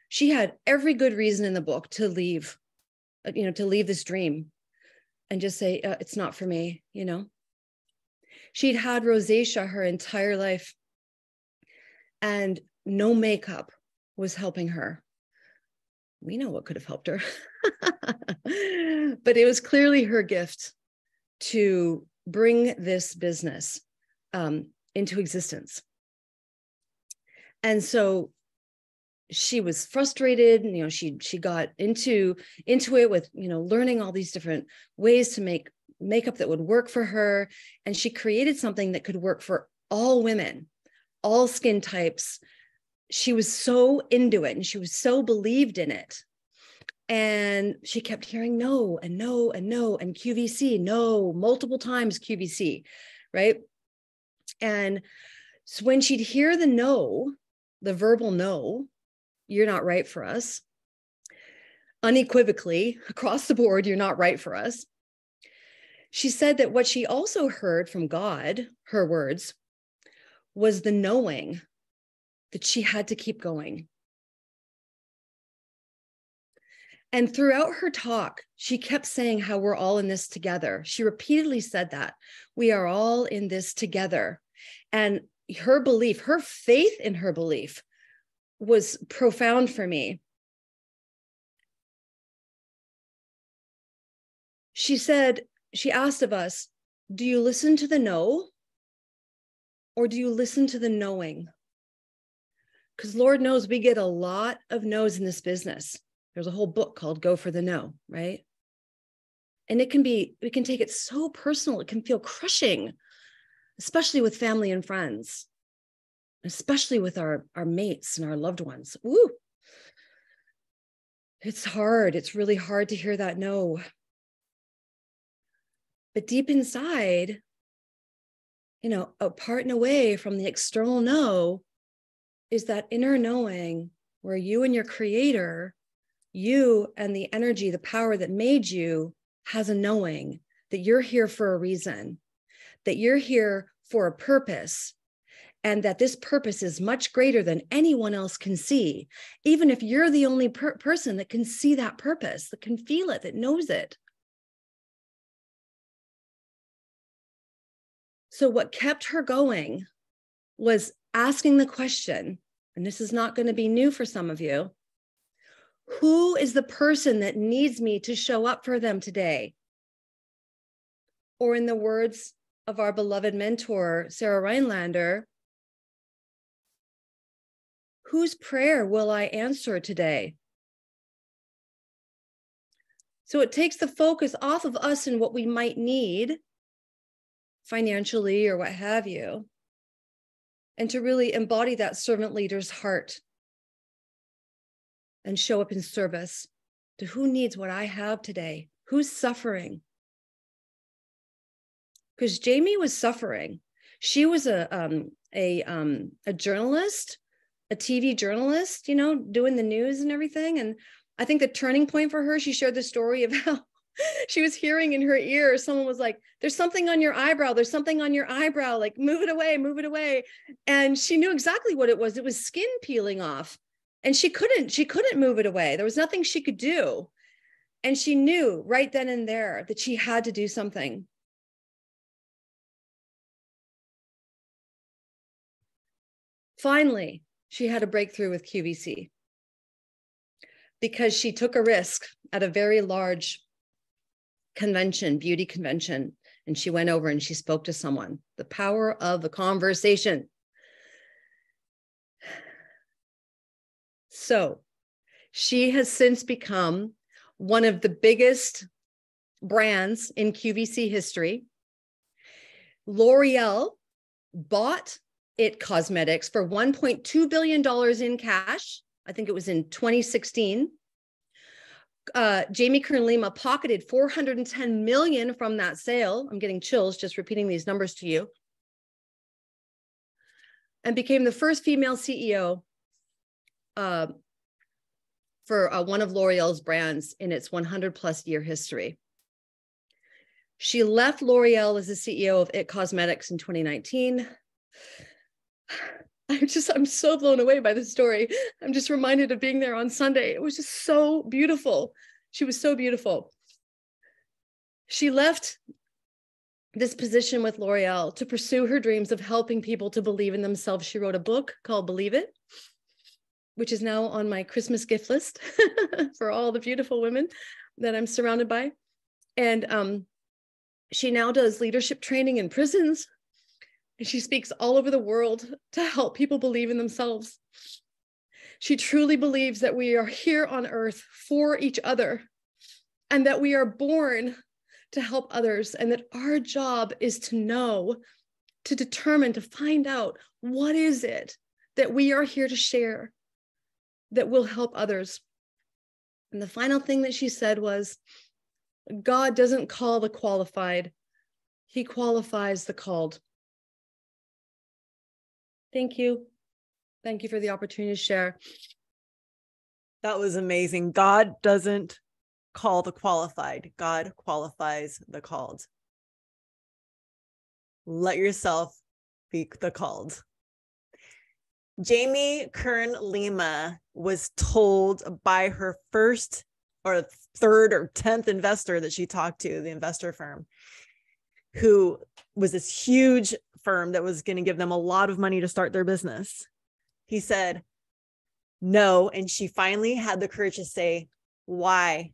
She had every good reason in the book to leave, to leave this dream and just say, it's not for me, you know. She'd had rosacea her entire life and no makeup was helping her. We know what could have helped her, but it was clearly her gift to bring this business into existence. And so she was frustrated, and, she got into it with, learning all these different ways to make makeup that would work for her. And she created something that could work for all women, all skin types. She was so into it and she was so believed in it. And she kept hearing no and no and no and QVC, no, multiple times QVC, right? And so when she'd hear the no, the verbal no, you're not right for us, unequivocally across the board, you're not right for us. She said that what she also heard from God, her words, was the knowing that she had to keep going. And throughout her talk, she kept saying how we're all in this together. She repeatedly said that we are all in this together. And her belief, her faith in her belief was profound for me. She said, she asked of us, do you listen to the no or do you listen to the knowing? Because Lord knows we get a lot of no's in this business. There's a whole book called Go for the No, right? And we can take it so personal. It can feel crushing, especially with family and friends, especially with our mates and our loved ones. Ooh, it's hard. It's really hard to hear that no. But deep inside, apart and away from the external no, is that inner knowing where you and your creator, you and the energy, the power that made you, has a knowing that you're here for a reason, that you're here for a purpose, and that this purpose is much greater than anyone else can see, even if you're the only person that can see that purpose, that can feel it, that knows it. So what kept her going was asking the question, and this is not going to be new for some of you, Who is the person that needs me to show up for them today? Or in the words of our beloved mentor, Sarah Rhinelander, whose prayer will I answer today? So it takes the focus off of us and what we might need financially or what have you, and to really embody that servant leader's heart and show up in service to who needs what I have today, who's suffering. Because Jamie was suffering. She was a journalist, a TV journalist, you know, doing the news and everything. And I think the turning point for her, she shared the story of how she was hearing in her ear, someone was like, there's something on your eyebrow. There's something on your eyebrow, like move it away, move it away. And she knew exactly what it was. It was skin peeling off. And she couldn't move it away. There was nothing she could do. And she knew right then and there that she had to do something. Finally, she had a breakthrough with QVC because she took a risk at a very large convention, beauty convention, and she went over and she spoke to someone. The power of the conversation. So she has since become one of the biggest brands in QVC history. L'Oreal bought IT Cosmetics for $1.2 billion in cash. I think it was in 2016. Jamie Kern-Lima pocketed $410 million from that sale. I'm getting chills just repeating these numbers to you. And became the first female CEO for one of L'Oreal's brands in its 100+ year history. She left L'Oreal as the CEO of IT Cosmetics in 2019. I'm so blown away by this story. I'm just reminded of being there on Sunday. It was just so beautiful. She was so beautiful. She left this position with L'Oreal to pursue her dreams of helping people to believe in themselves. She wrote a book called Believe It, which is now on my Christmas gift list for all the beautiful women that I'm surrounded by. And she now does leadership training in prisons. And she speaks all over the world to help people believe in themselves. She truly believes that we are here on earth for each other and that we are born to help others, and that our job is to know, to determine, to find out what is it that we are here to share that will help others. And the final thing that she said was, God doesn't call the qualified, he qualifies the called. Thank you. Thank you for the opportunity to share. That was amazing. God doesn't call the qualified. God qualifies the called. Let yourself be the called. Jamie Kern-Lima was told by her first or third or 10th investor that she talked to, the investor firm, who was this huge firm that was going to give them a lot of money to start their business. He said no. And she finally had the courage to say, why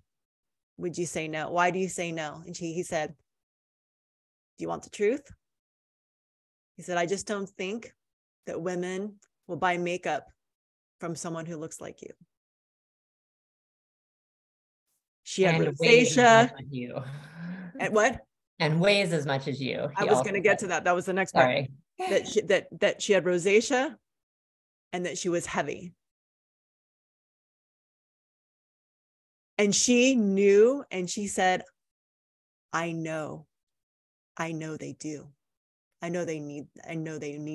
would you say no? Why do you say no? And he said, do you want the truth? He said, I just don't think that women will buy makeup from someone who looks like you. She had rosacea. And what? And weighs as much as you. I was going to get to that. That was the next part. Sorry. That she had rosacea and that she was heavy. And she knew, and she said, I know they do. I know they need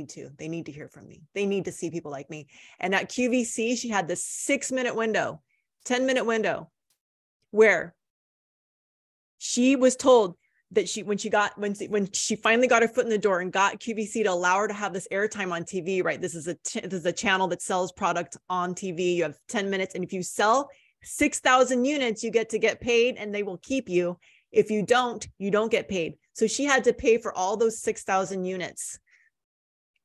to. They need to hear from me. They need to see people like me. And at QVC, she had this 6-minute window, 10-minute window, where she was told that when she finally got her foot in the door and got QVC to allow her to have this airtime on TV, right? This is a channel that sells product on TV. You have 10 minutes. And if you sell 6,000 units, you get paid and they will keep you. If you don't, you don't get paid. So she had to pay for all those 6,000 units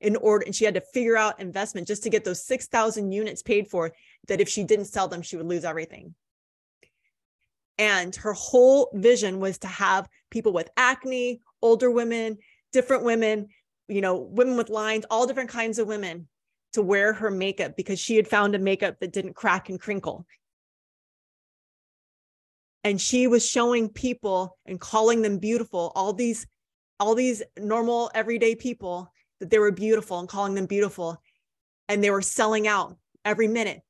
and she had to figure out investment just to get those 6,000 units paid for. that if she didn't sell them, she would lose everything. And her whole vision was to have people with acne, older women, different women, you know, women with lines, all different kinds of women to wear her makeup, because she had found a makeup that didn't crack and crinkle. And she was showing people and calling them beautiful, all these normal everyday people, that they were beautiful and calling them beautiful. And they were selling out every minute.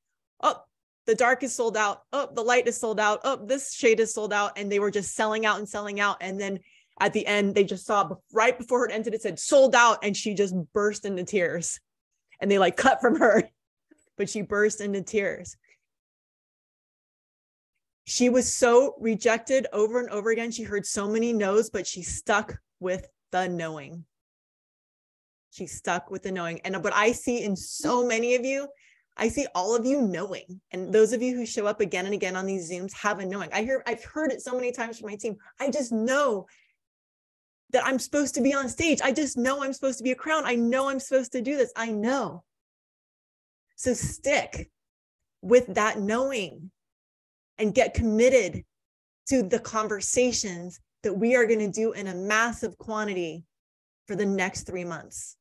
Oh, the dark is sold out. Oh, the light is sold out. Oh, this shade is sold out. And they were just selling out and selling out. And then at the end, they just saw right before it ended, it said sold out. And she just burst into tears. And they like cut from her, but she burst into tears. She was so rejected over and over again. She heard so many no's, but she stuck with the knowing. She stuck with the knowing. And what I see in so many of you, I see all of you knowing. And those of you who show up again and again on these Zooms have a knowing. I've heard it so many times from my team. I just know that I'm supposed to be on stage. I just know I'm supposed to be a crown. I know I'm supposed to do this. I know. So stick with that knowing and get committed to the conversations that we are going to do in a massive quantity for the next 3 months.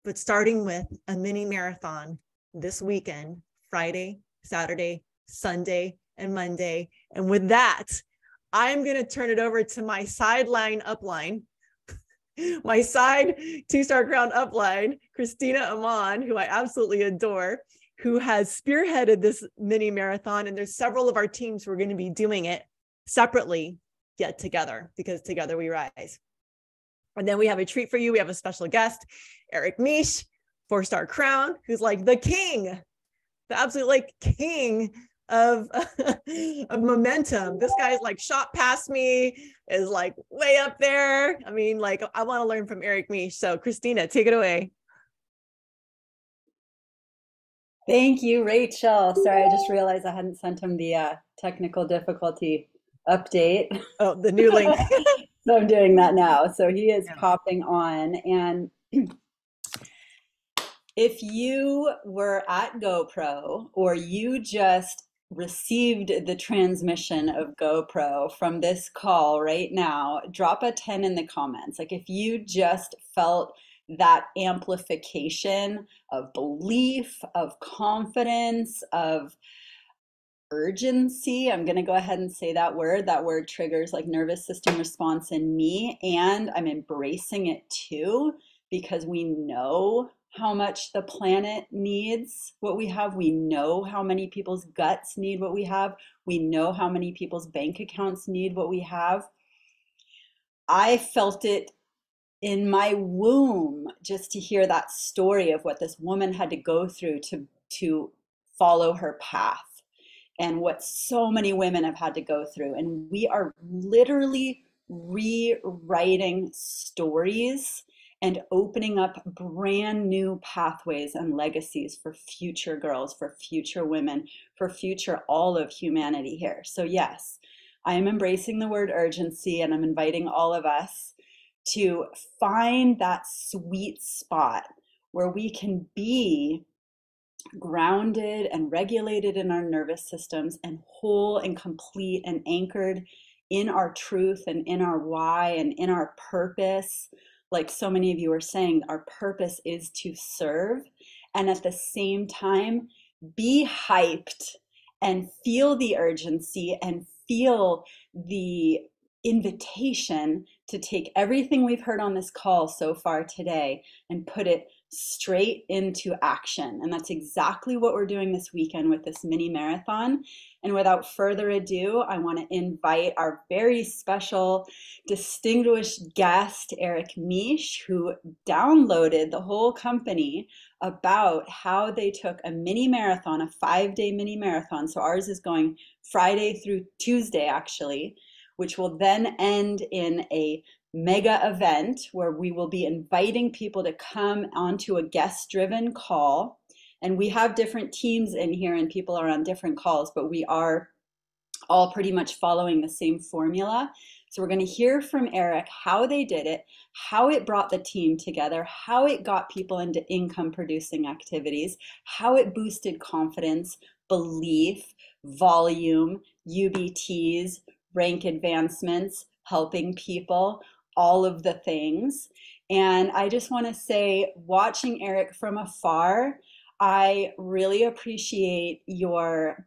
But starting with a mini marathon this weekend, Friday, Saturday, Sunday, and Monday. And with that, I'm going to turn it over to my sideline upline, my side 2-star crown upline, Christina Amon, who I absolutely adore, who has spearheaded this mini marathon. And there's several of our teams who are going to be doing it separately, yet together, because together we rise. And then we have a treat for you. We have a special guest, Eric Misch, 4-star crown, who's like the king, the absolute like king of momentum. This guy's like shot past me, is like way up there. I mean, like, I want to learn from Eric Misch. So Christina, take it away. Thank you, Rachel. Sorry, I just realized I hadn't sent him the technical difficulty update. Oh, the new link. So I'm doing that now. So he is popping on. And if you were at GoPro, or you just received the transmission of GoPro from this call right now, drop a 10 in the comments. Like, if you just felt that amplification of belief, of confidence, of urgency. I'm going to go ahead and say that word. That word triggers like nervous system response in me, and I'm embracing it too, because we know how much the planet needs what we have. We know how many people's guts need what we have. We know how many people's bank accounts need what we have. I felt it in my womb just to hear that story of what this woman had to go through to follow her path, and what so many women have had to go through. And we are literally rewriting stories and opening up brand new pathways and legacies for future girls, for future women, for future all of humanity here. So yes, I am embracing the word urgency, and I'm inviting all of us to find that sweet spot where we can be grounded and regulated in our nervous systems, and whole and complete and anchored in our truth and in our why and in our purpose. Like so many of you are saying, our purpose is to serve, and at the same time be hyped and feel the urgency and feel the invitation to take everything we've heard on this call so far today and put it straight into action. And that's exactly what we're doing this weekend with this mini marathon. And without further ado, I want to invite our very special, distinguished guest, Eric Misch, who downloaded the whole company about how they took a mini marathon, a 5-day mini marathon. So ours is going Friday through Tuesday, actually, which will then end in a mega event where we will be inviting people to come onto a guest-driven call. And we have different teams in here and people are on different calls, but we are all pretty much following the same formula. So we're going to hear from Eric how they did it, how it brought the team together, how it got people into income producing activities, how it boosted confidence, belief, volume, UBTs, rank advancements, helping people, all of the things. And I just want to say, watching Eric from afar, I really appreciate your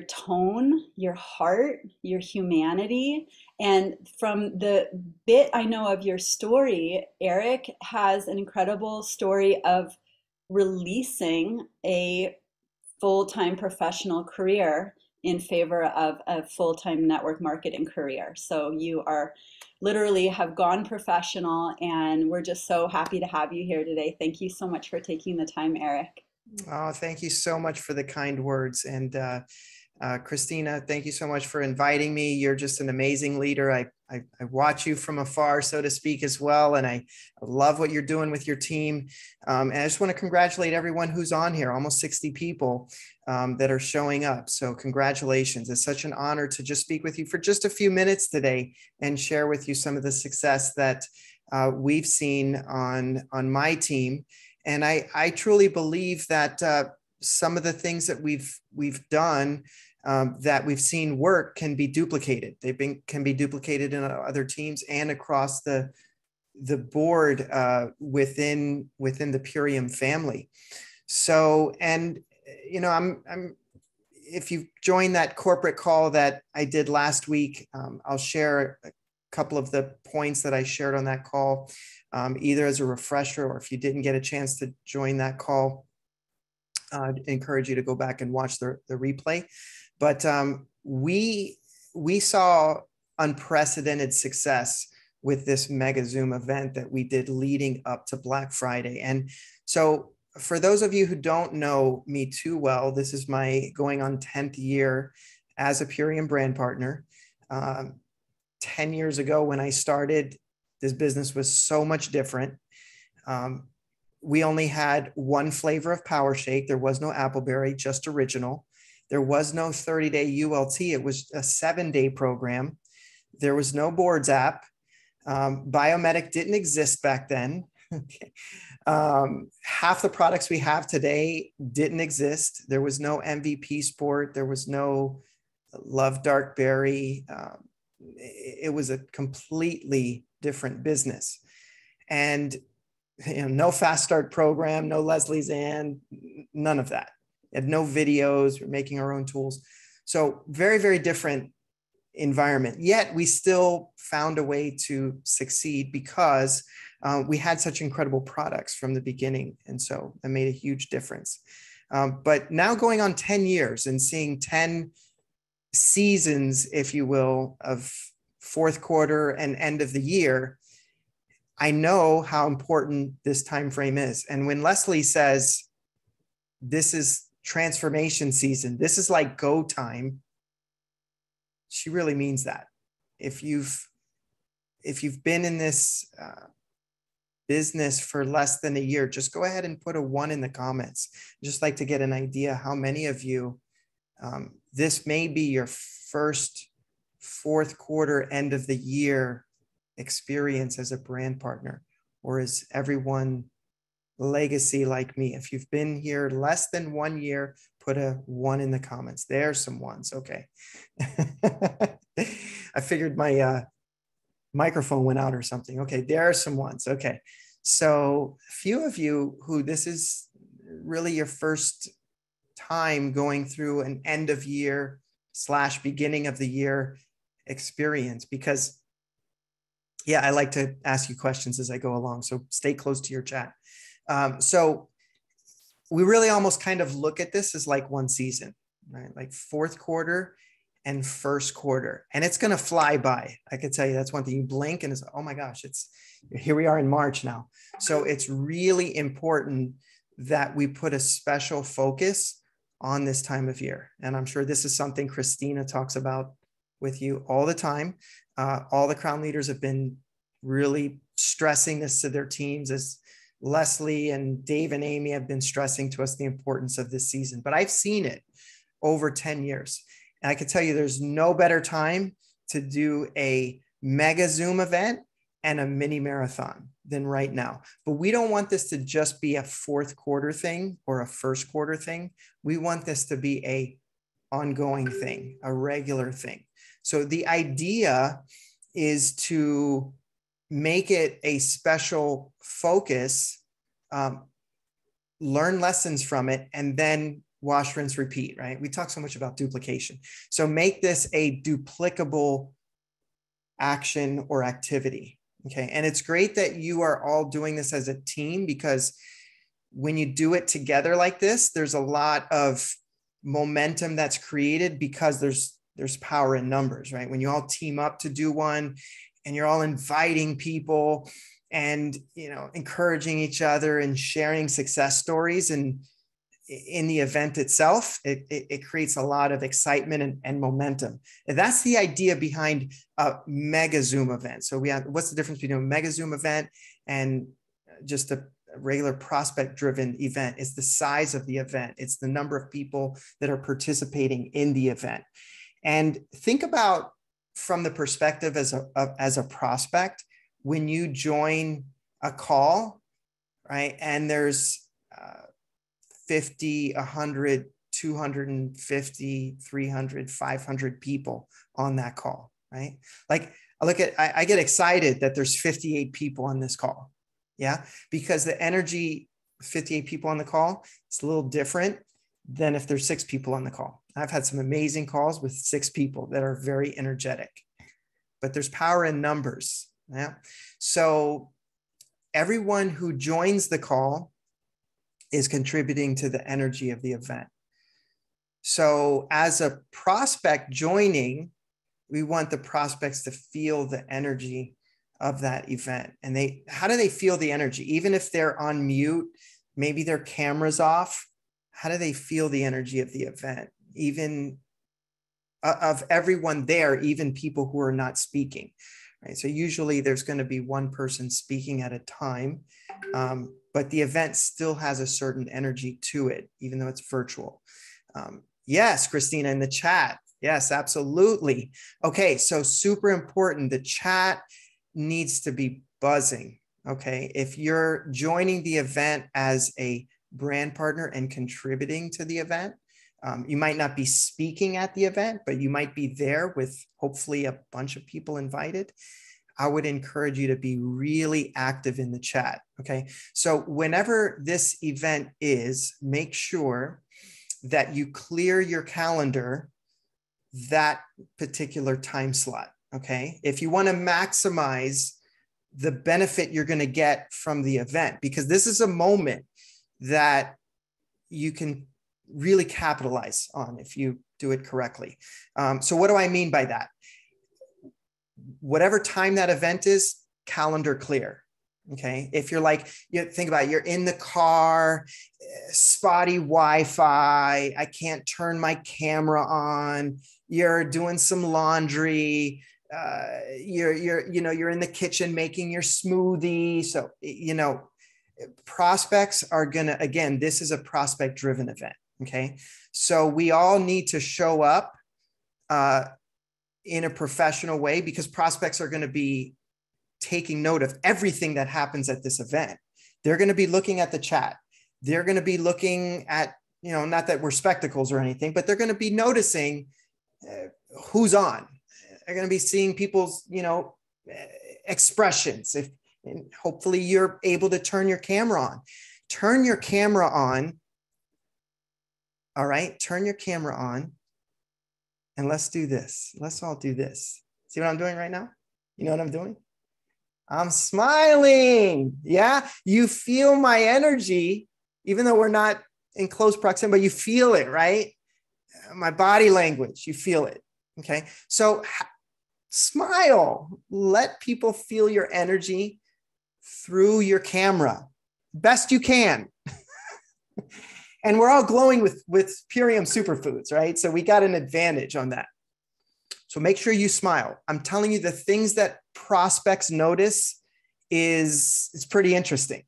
tone, your heart, your humanity. And from the bit I know of your story, Eric has an incredible story of releasing a full-time professional career in favor of a full-time network marketing career. So you are literally have gone professional, and we're just so happy to have you here today. Thank you so much for taking the time, Eric. Oh, thank you so much for the kind words. And Christina, thank you so much for inviting me. You're just an amazing leader. I watch you from afar, so to speak, as well. And I love what you're doing with your team. And I just want to congratulate everyone who's on here, almost 60 people that are showing up. So congratulations. It's such an honor to just speak with you for just a few minutes today and share with you some of the success that we've seen on my team. And I truly believe that some of the things that we've done that we've seen work can be duplicated. Can be duplicated in other teams and across the board within the Purium family. So, and you know, I'm if you've joined that corporate call that I did last week, I'll share a couple of the points that I shared on that call, either as a refresher, or if you didn't get a chance to join that call, I'd encourage you to go back and watch the replay. But we saw unprecedented success with this mega Zoom event that we did leading up to Black Friday. And so for those of you who don't know me too well, this is my going on 10th year as a Purium brand partner. 10 years ago when I started, this business was so much different. We only had one flavor of Power Shake. There was no Appleberry, just original. There was no 30-day ULT. It was a 7-day program. There was no boards app. Biomedic didn't exist back then. Half the products we have today didn't exist. There was no MVP Sport. There was no Love Dark Berry. It was a completely different business. And you know, no fast start program, no Leslie's and none of that. Had no videos, we're making our own tools. So very, very different environment. Yet we still found a way to succeed because we had such incredible products from the beginning. And so that made a huge difference. But now going on 10 years and seeing 10 seasons, if you will, of fourth quarter and end of the year, I know how important this time frame is. And when Leslie says this is transformation season, this is like go time, she really means that. If you've been in this business for less than a year, just go ahead and put a 1 in the comments. Just like to get an idea how many of you this may be your first fourth quarter end of the year experience as a brand partner, or is everyone legacy like me? If you've been here less than 1 year, put a 1 in the comments. There's some ones. Okay. I figured my microphone went out or something. Okay, there are some ones. Okay. So a few of you who this is really your first time going through an end of year / beginning of the year experience, because yeah, I like to ask you questions as I go along. So stay close to your chat. So we really almost kind of look at this as like one season, right? Like fourth quarter and first quarter, and it's going to fly by. I could tell you that's one thing. You blink and it's, oh my gosh, here we are in March now. So it's really important that we put a special focus on this time of year. And I'm sure this is something Christina talks about with you all the time. All the Crown leaders have been really stressing this to their teams, as Leslie and Dave and Amy have been stressing to us the importance of this season. But I've seen it over 10 years. And I can tell you there's no better time to do a mega Zoom event and a mini marathon than right now. But we don't want this to just be a fourth quarter thing or a first quarter thing. We want this to be a ongoing thing, a regular thing. So the idea is to make it a special focus, learn lessons from it, and then wash, rinse, repeat, right? We talk so much about duplication. So make this a duplicable action or activity. Okay. And it's great that you are all doing this as a team, because when you do it together like this, there's a lot of momentum that's created because there's power in numbers, right? When you all team up to do one and you're all inviting people and, encouraging each other and sharing success stories, and in the event itself, it creates a lot of excitement and momentum. And that's the idea behind a mega Zoom event. So what's the difference between a mega Zoom event and just a regular prospect driven event? It's the size of the event. It's the number of people that are participating in the event. And think about from the perspective as a prospect, when you join a call, right? And there's 50, 100, 250, 300, 500 people on that call, right? Like I get excited that there's 58 people on this call. Yeah. Because the energy, 58 people on the call, it's a little different than if there's 6 people on the call. I've had some amazing calls with 6 people that are very energetic, but there's power in numbers. Yeah. So everyone who joins the call is contributing to the energy of the event. So as a prospect joining, we want the prospects to feel the energy of that event. And how do they feel the energy? Even if they're on mute, maybe their camera's off, how do they feel the energy of the event? Even of everyone there, even people who are not speaking, right? So usually there's going to be one person speaking at a time, but the event still has a certain energy to it, even though it's virtual. Yes, Christina in the chat. Yes, absolutely. Okay, so super important. The chat needs to be buzzing. Okay, if you're joining the event as a brand partner and contributing to the event, you might not be speaking at the event, but you might be there with hopefully a bunch of people invited. I would encourage you to be really active in the chat. Okay, so whenever this event is, make sure that you clear your calendar that particular time slot. Okay, if you want to maximize the benefit you're going to get from the event, because this is a moment that you can really capitalize on if you do it correctly. So what do I mean by that? Whatever time that event is, calendar clear. Okay. If you're think about it, you're in the car, spotty Wi-Fi, I can't turn my camera on, you're doing some laundry, you're in the kitchen making your smoothie. So, prospects are gonna, again, this is a prospect driven event. Okay. So we all need to show up in a professional way, because prospects are going to be taking note of everything that happens at this event. They're going to be looking at the chat. They're going to be looking at, not that we're spectacles or anything, but they're going to be noticing who's on. They're going to be seeing people's, expressions. And hopefully you're able to turn your camera on. Turn your camera on. All right, turn your camera on. And let's do this. Let's all do this. See what I'm doing right now? You know what I'm doing? I'm smiling. Yeah, you feel my energy, even though we're not in close proximity, but you feel it, right? My body language, you feel it. Okay, so smile. Let people feel your energy through your camera, best you can. And we're all glowing with Purium superfoods, right? So we got an advantage on that. So make sure you smile. I'm telling you, the things that prospects notice is pretty interesting.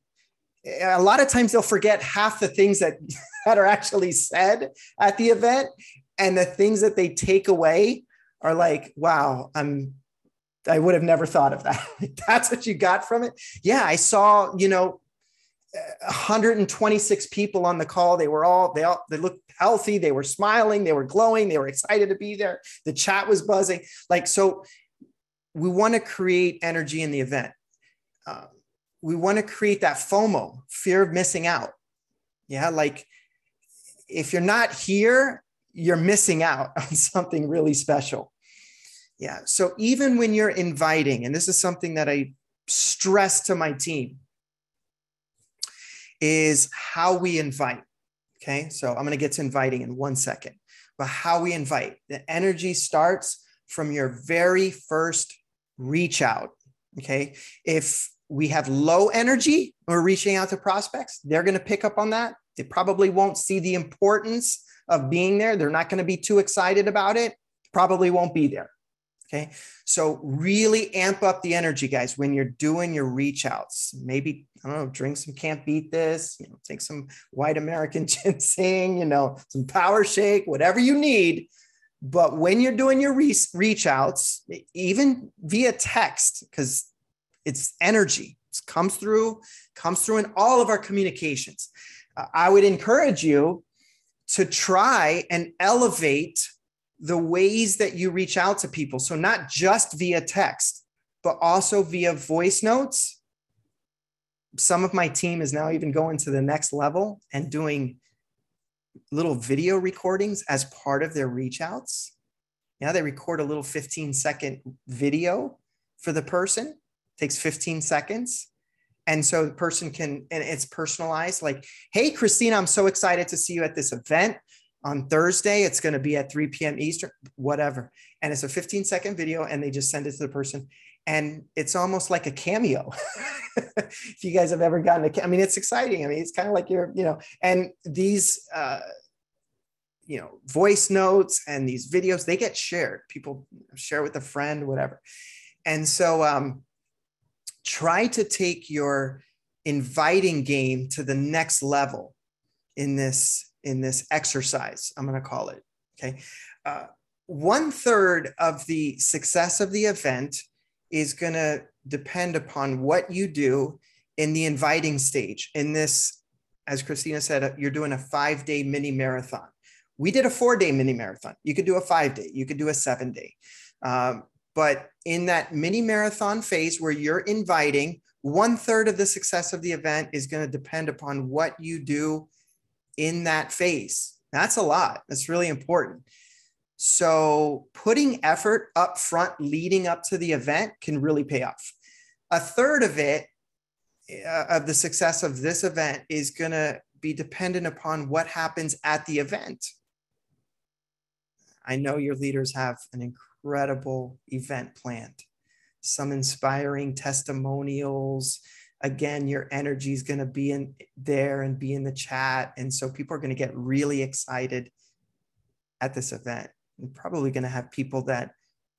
A lot of times they'll forget half the things that are actually said at the event, and the things that they take away are like, wow, I'm I would have never thought of that. That's what you got from it. Yeah. I saw, 126 people on the call. They looked healthy. They were smiling. They were glowing. They were excited to be there. The chat was buzzing. So we want to create energy in the event. We want to create that FOMO, fear of missing out. Yeah. Like if you're not here, you're missing out on something really special. Yeah. So even when you're inviting, and this is something that I stress to my team, is how we invite. Okay. So I'm going to get to inviting in 1 second, but how we invite. The energy starts from your very first reach out. Okay. If we have low energy, we're reaching out to prospects, they're going to pick up on that. They probably won't see the importance of being there. They're not going to be too excited about it. Probably won't be there. Okay. So really amp up the energy, guys, when you're doing your reach outs. Maybe, I don't know, drink some Can't Beat This, take some white American ginseng, some power shake, whatever you need. But when you're doing your reach outs, even via text, because it's energy, it comes through in all of our communications. I would encourage you to try and elevate the ways that you reach out to people. So not just via text, but also via voice notes. Some of my team is now even going to the next level and doing little video recordings as part of their reach outs. Now they record a little 15-second video for the person. It takes 15 seconds. And so the person can, and it's personalized, like, hey, Christina, I'm so excited to see you at this event on Thursday. It's going to be at 3 p.m. Eastern, whatever. And it's a 15-second video, and they just send it to the person. And it's almost like a cameo. If you guys have ever gotten it's exciting. It's kind of like and these, voice notes and these videos, they get shared. People share with a friend, whatever. And so try to take your inviting game to the next level in this exercise, I'm going to call it. Okay. 1/3 of the success of the event is going to depend upon what you do in the inviting stage. In this, as Christina said, you're doing a 5-day mini marathon. We did a 4-day mini marathon. You could do a 5-day, you could do a 7-day. But in that mini marathon phase where you're inviting, 1/3 of the success of the event is going to depend upon what you do in that phase. That's a lot. That's really important. So putting effort up front leading up to the event can really pay off. 1/3 of it, of the success of this event, is going to be dependent upon what happens at the event. I know your leaders have an incredible event planned, some inspiring testimonials. Again, your energy is going to be in there and be in the chat. And so people are going to get really excited at this event. You're probably going to have people that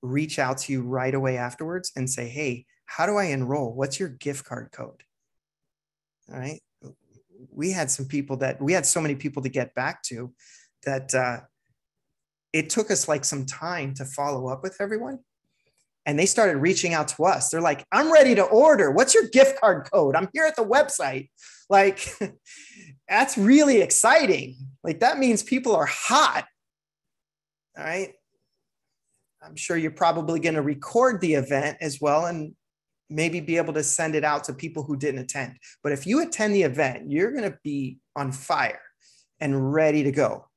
reach out to you right away afterwards and say, hey, how do I enroll? What's your gift card code? All right. We had so many people to get back to that it took us like some time to follow up with everyone. And they started reaching out to us. They're like, I'm ready to order. What's your gift card code? I'm here at the website. Like, that's really exciting. Like, that means people are hot. All right. I'm sure you're probably going to record the event as well and maybe be able to send it out to people who didn't attend. But if you attend the event, you're going to be on fire and ready to go.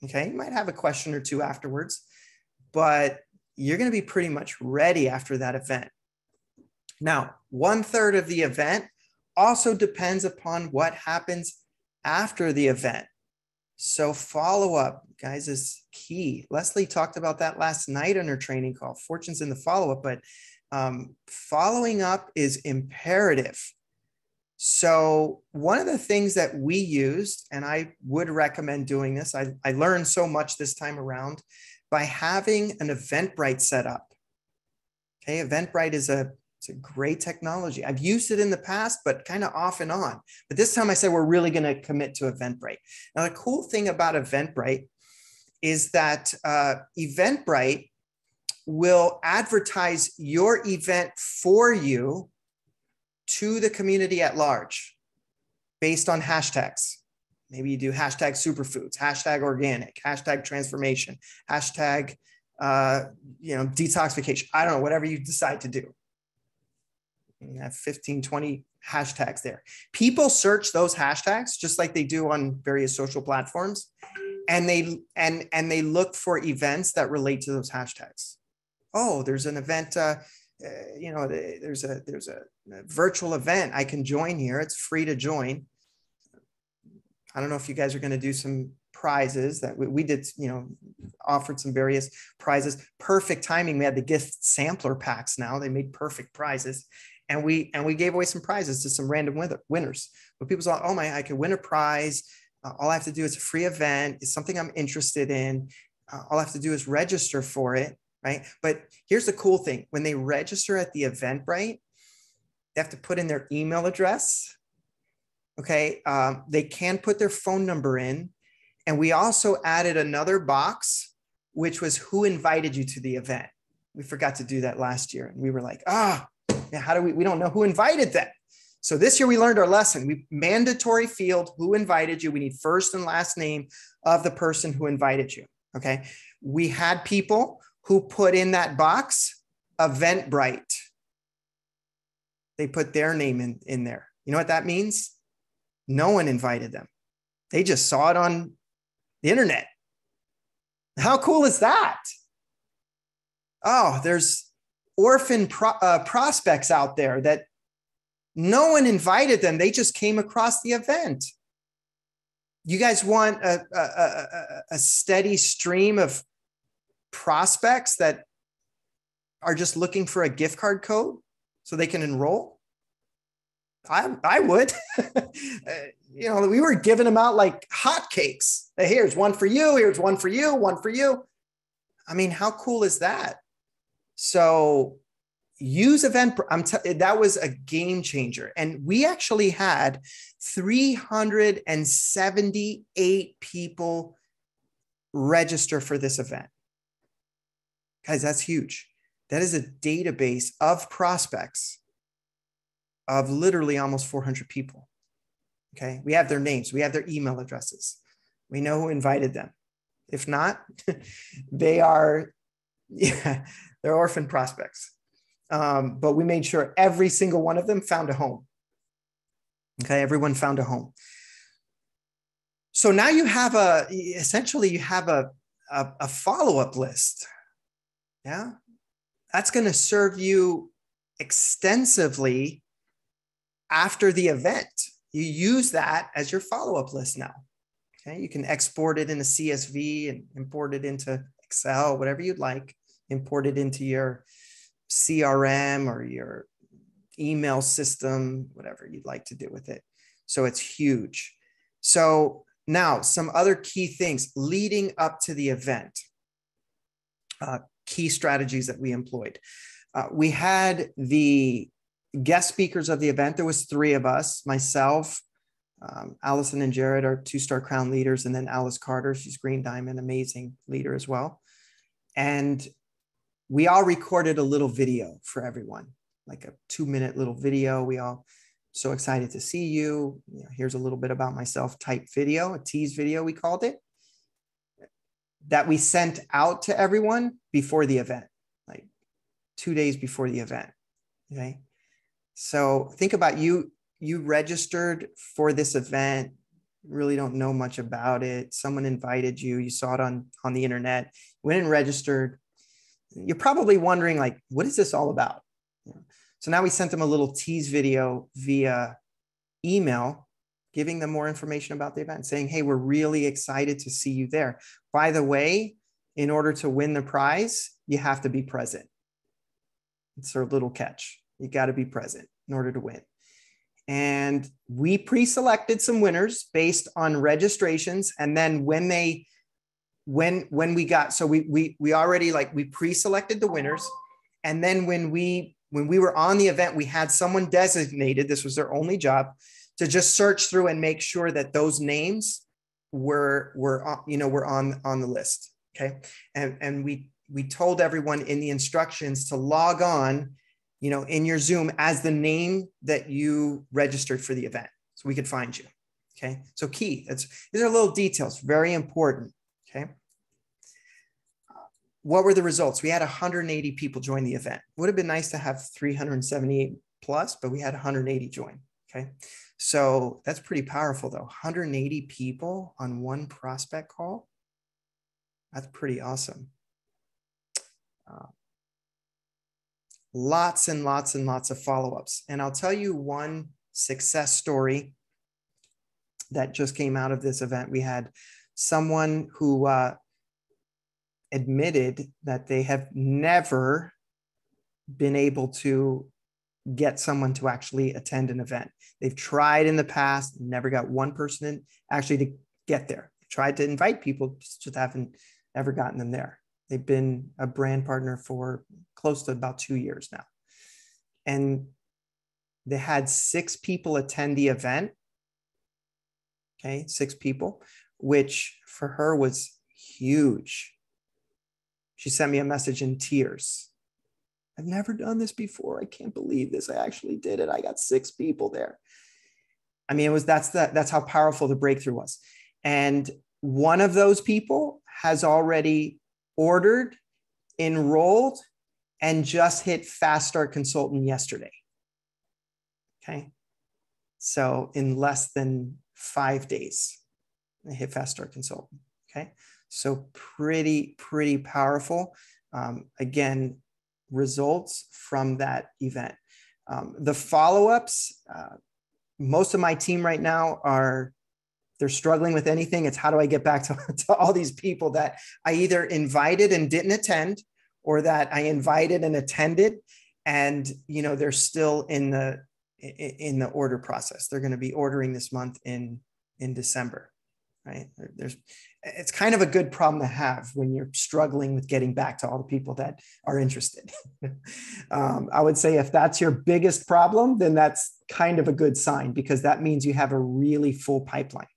Okay. You might have a question or two afterwards, but you're going to be pretty much ready after that event. Now, 1/3 of the event also depends upon what happens after the event. So follow up, guys, is key. Leslie talked about that last night on her training call. Fortune's in the follow-up, but following up is imperative. So one of the things that we used, and I would recommend doing this, I learned so much this time around, by having an Eventbrite set up. Okay, Eventbrite is it's a great technology. I've used it in the past, but kind of off and on. But this time I said, we're really going to commit to Eventbrite. Now, the cool thing about Eventbrite is that Eventbrite will advertise your event for you to the community at large based on hashtags. Maybe you do hashtag superfoods, hashtag organic, hashtag transformation, hashtag, detoxification. I don't know, whatever you decide to do. You have 15, 20 hashtags there. People search those hashtags just like they do on various social platforms. And they look for events that relate to those hashtags. Oh, there's an event, there's a virtual event I can join here. It's free to join. I don't know if you guys are going to do some prizes that we did, offered some various prizes. Perfect timing. We had the gift sampler packs now. They made perfect prizes. And we gave away some prizes to some random winners. But people thought, oh I could win a prize. All I have to do is a free event. It's something I'm interested in. All I have to do is register for it, right? But here's the cool thing. When they register at the Eventbrite, they have to put in their email address. Okay, they can put their phone number in. And we also added another box, which was who invited you to the event. We forgot to do that last year. And we were like, how do we don't know who invited them. So this year we learned our lesson. We mandatory field, who invited you. We need first and last name of the person who invited you, okay? We had people who put in that box, Eventbrite. They put their name in there. You know what that means? No one invited them. They just saw it on the internet. How cool is that? Oh, there's orphan prospects out there that no one invited them. They just came across the event. You guys want a steady stream of prospects that are just looking for a gift card code so they can enroll? I would. We were giving them out like hotcakes. Here's one for you. Here's one for you. One for you. I mean, how cool is that? So use Eventbrite. That was a game changer. And we actually had 378 people register for this event. Guys, that's huge. That is a database of prospects of literally almost 400 people. Okay. We have their names. We have their email addresses. We know who invited them. If not, they're orphan prospects. But we made sure every single one of them found a home. Okay, everyone found a home. So now you have a follow-up list. Yeah, that's going to serve you extensively after the event. You use that as your follow-up list now. Okay, you can export it in a CSV and import it into Excel, whatever you'd like. Import it into your CRM or your email system, whatever you'd like to do with it. So it's huge. So now some other key things leading up to the event, key strategies that we employed. We had the guest speakers of the event. There was 3 of us, myself, Allison and Jared are 2-star crown leaders, and then Alice Carter, she's Green Diamond, amazing leader as well. And we all recorded a little video for everyone, like a 2-minute little video. We all so excited to see you. Here's a little bit about myself type video, a tease video, we called it, that we sent out to everyone before the event, like 2 days before the event. Okay. So think about you registered for this event, really don't know much about it. Someone invited you, you saw it on the internet, went and registered. You're probably wondering, like, what is this all about? So now we sent them a little tease video via email, giving them more information about the event, saying, hey, we're really excited to see you there. By the way, in order to win the prize, you have to be present. It's our little catch. You got to be present in order to win. And we pre-selected some winners based on registrations. And then when we got, so we already, like, we pre-selected the winners. And then when we were on the event, we had someone designated, this was their only job, to just search through and make sure that those names were on the list. Okay. And we told everyone in the instructions to log on, in your Zoom as the name that you registered for the event, so we could find you. Okay. So key, these are little details, very important. Okay. What were the results? We had 180 people join the event. Would have been nice to have 378 plus, but we had 180 join. Okay. So that's pretty powerful though. 180 people on one prospect call. That's pretty awesome. Lots and lots and lots of follow-ups. And I'll tell you one success story that just came out of this event. We had someone who admitted that they have never been able to get someone to actually attend an event. They've tried in the past, never got one person actually to get there. Tried to invite people, just haven't ever gotten them there. They've been a brand partner for close to about 2 years now. And they had 6 people attend the event. Okay, 6 people, which for her was huge. She sent me a message in tears. I've never done this before. I can't believe this. I actually did it. I got 6 people there. I mean, that's how powerful the breakthrough was. And one of those people has already ordered, enrolled, and just hit Fast Start Consultant yesterday. Okay. So in less than 5 days, they hit Fast Start Consultant. Okay. So pretty powerful. Again, results from that event. The follow-ups, most of my team right now they're struggling with anything. It's how do I get back to all these people that I either invited and didn't attend, or that I invited and attended, and they're still in the order process. They're going to be ordering this month in December, right? It's kind of a good problem to have when you're struggling with getting back to all the people that are interested. I would say if that's your biggest problem, then that's kind of a good sign, because that means you have a really full pipeline.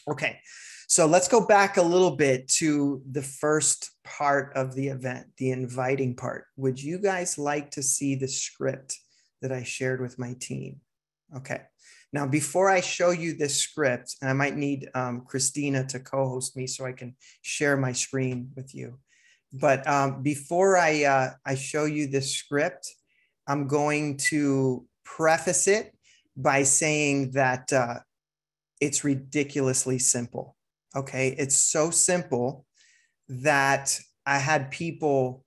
Okay, so let's go back a little bit to the first part of the event, the inviting part. Would you guys like to see the script that I shared with my team? Okay. Now, before I show you this script, and I might need Christina to co-host me so I can share my screen with you. But before I show you this script, I'm going to preface it by saying that it's ridiculously simple. Okay, it's so simple that I had people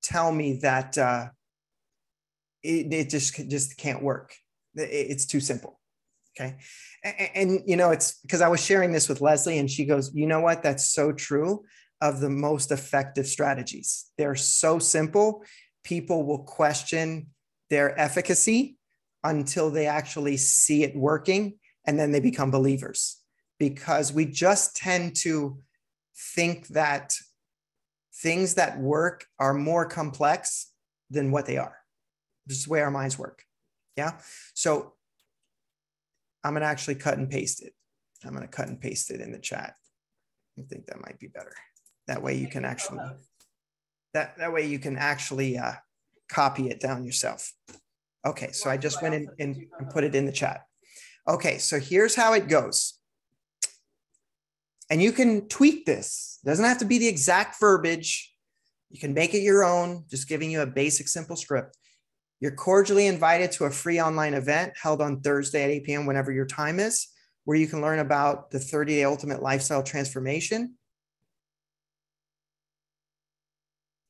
tell me that it just can't work. It's too simple. Okay. And it's because I was sharing this with Leslie, and she goes, you know what? That's so true of the most effective strategies. They're so simple. People will question their efficacy until they actually see it working, and then they become believers, because we just tend to think that things that work are more complex than what they are. This is the way our minds work. Yeah. So I'm going to actually cut and paste it. I'm going to cut and paste it in the chat. I think that might be better. That way you can actually, that way you can actually copy it down yourself. Okay. So I just went in and put it in the chat. Okay. So here's how it goes. And you can tweak this. It doesn't have to be the exact verbiage. You can make it your own, just giving you a basic, simple script. You're cordially invited to a free online event held on Thursday at 8 p.m., whenever your time is, where you can learn about the 30-day ultimate lifestyle transformation.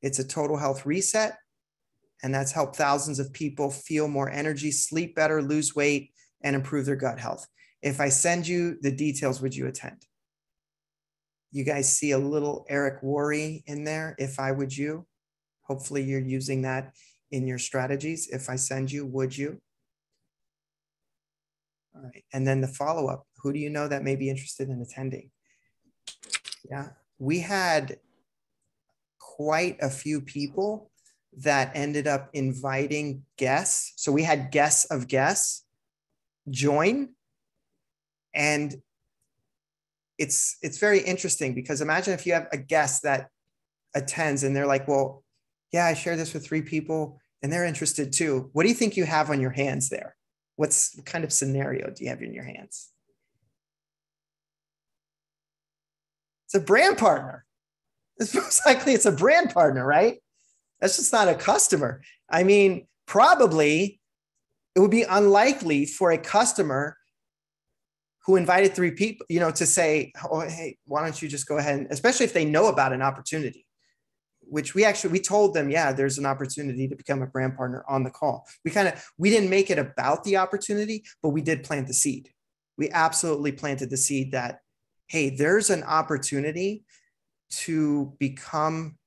It's a total health reset, and that's helped thousands of people feel more energy, sleep better, lose weight, and improve their gut health. If I send you the details, would you attend? You guys see a little Eric Worre in there, if I would you. Hopefully you're using that in your strategies. If I send you, would you? All right. And then the follow-up, who do you know that may be interested in attending? Yeah, we had quite a few people that ended up inviting guests. So we had guests of guests join. And it's very interesting, because imagine if you have a guest that attends and they're like, well, yeah, I share this with 3 people and they're interested too. What do you think you have on your hands there? What kind of scenario do you have in your hands? It's a brand partner. It's most likely it's a brand partner, right? That's just not a customer. I mean, probably it would be unlikely for a customer who invited 3 people, you know, to say, oh, hey, why don't you just go ahead, and, especially if they know about an opportunity, which we told them, yeah, there's an opportunity to become a brand partner on the call. We didn't make it about the opportunity, but we did plant the seed. We absolutely planted the seed that, hey, there's an opportunity to become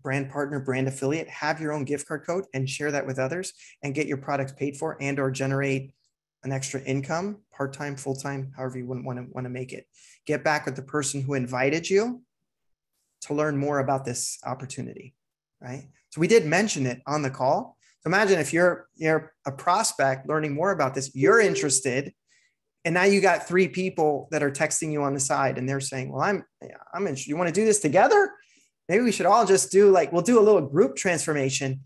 brand partner, brand affiliate, have your own gift card code and share that with others and get your products paid for and or generate an extra income, part-time, full-time, however you want to make it. Get back with the person who invited you to learn more about this opportunity, right? So we did mention it on the call. So imagine if you're a prospect learning more about this, you're interested, and now you got 3 people that are texting you on the side and they're saying, well, I'm interested. You want to do this together? Maybe we should all just we'll do a little group transformation.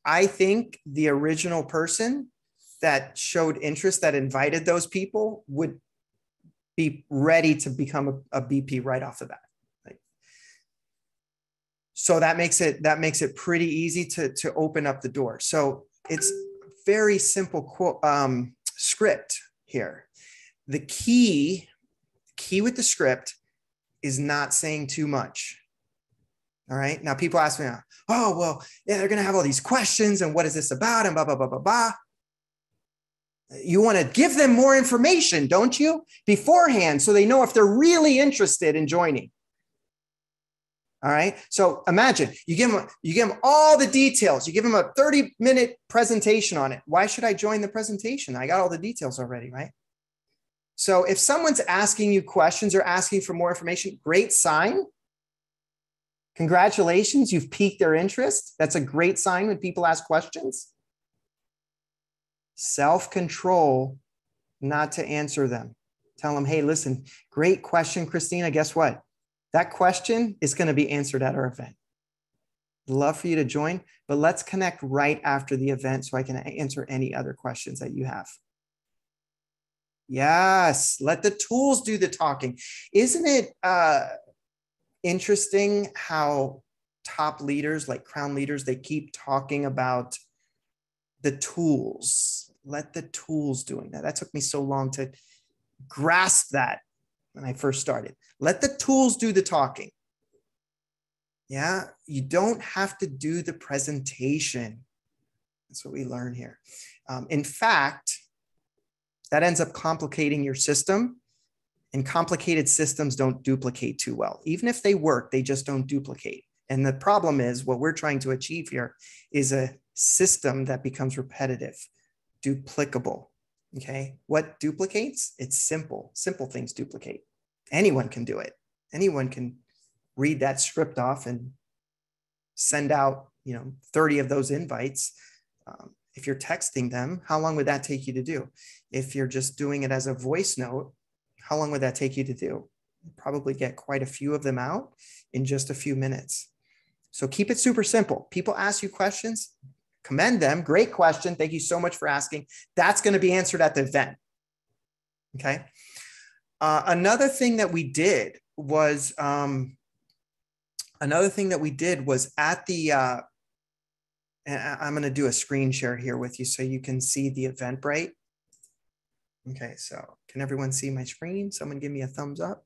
I think the original person that showed interest, that invited those people, would be ready to become a BP right off the bat. Right? So that makes it pretty easy to open up the door. So it's very simple script here. The key with the script is not saying too much. All right. Now people ask me, oh, well, yeah, they're going to have all these questions and what is this about and blah, blah, blah, blah, blah. You want to give them more information, don't you? Beforehand, so they know if they're really interested in joining. All right. So imagine you give them all the details. You give them a 30-minute presentation on it. Why should I join the presentation? I got all the details already, right? So if someone's asking you questions or asking for more information, great sign. Congratulations, you've piqued their interest. That's a great sign when people ask questions. Self-control not to answer them. Tell them, hey, listen, great question, Christina. Guess what? That question is going to be answered at our event. I'd love for you to join, but let's connect right after the event so I can answer any other questions that you have. Yes, let the tools do the talking. Isn't it interesting how top leaders, like crown leaders, they keep talking about the tools? Let the tools doing that. That took me so long to grasp that when I first started. Let the tools do the talking. Yeah, you don't have to do the presentation. That's what we learn here. In fact, that ends up complicating your system, and complicated systems don't duplicate too well. Even if they work, they just don't duplicate. And the problem is what we're trying to achieve here is a system that becomes repetitive, duplicable. Okay. What duplicates? It's simple. Simple things duplicate. Anyone can do it. Anyone can read that script off and send out, 30 of those invites. If you're texting them, how long would that take you to do? If you're just doing it as a voice note, how long would that take you to do? You'd probably get quite a few of them out in just a few minutes. So keep it super simple. People ask you questions, commend them. Great question. Thank you so much for asking. That's going to be answered at the event. Okay. Another thing that we did was at the, and I'm going to do a screen share here with you so you can see the Eventbrite. Okay, so can everyone see my screen? Someone give me a thumbs up.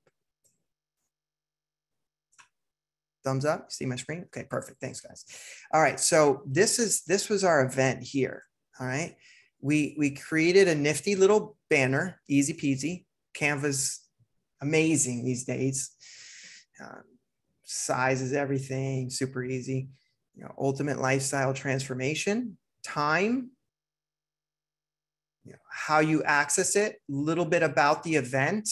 Thumbs up, see my screen? Okay, perfect, thanks guys. All right, so this was our event here, all right? We created a nifty little banner, easy peasy. Canva's amazing these days. Size is everything, super easy. Ultimate lifestyle transformation, time, how you access it, a little bit about the event.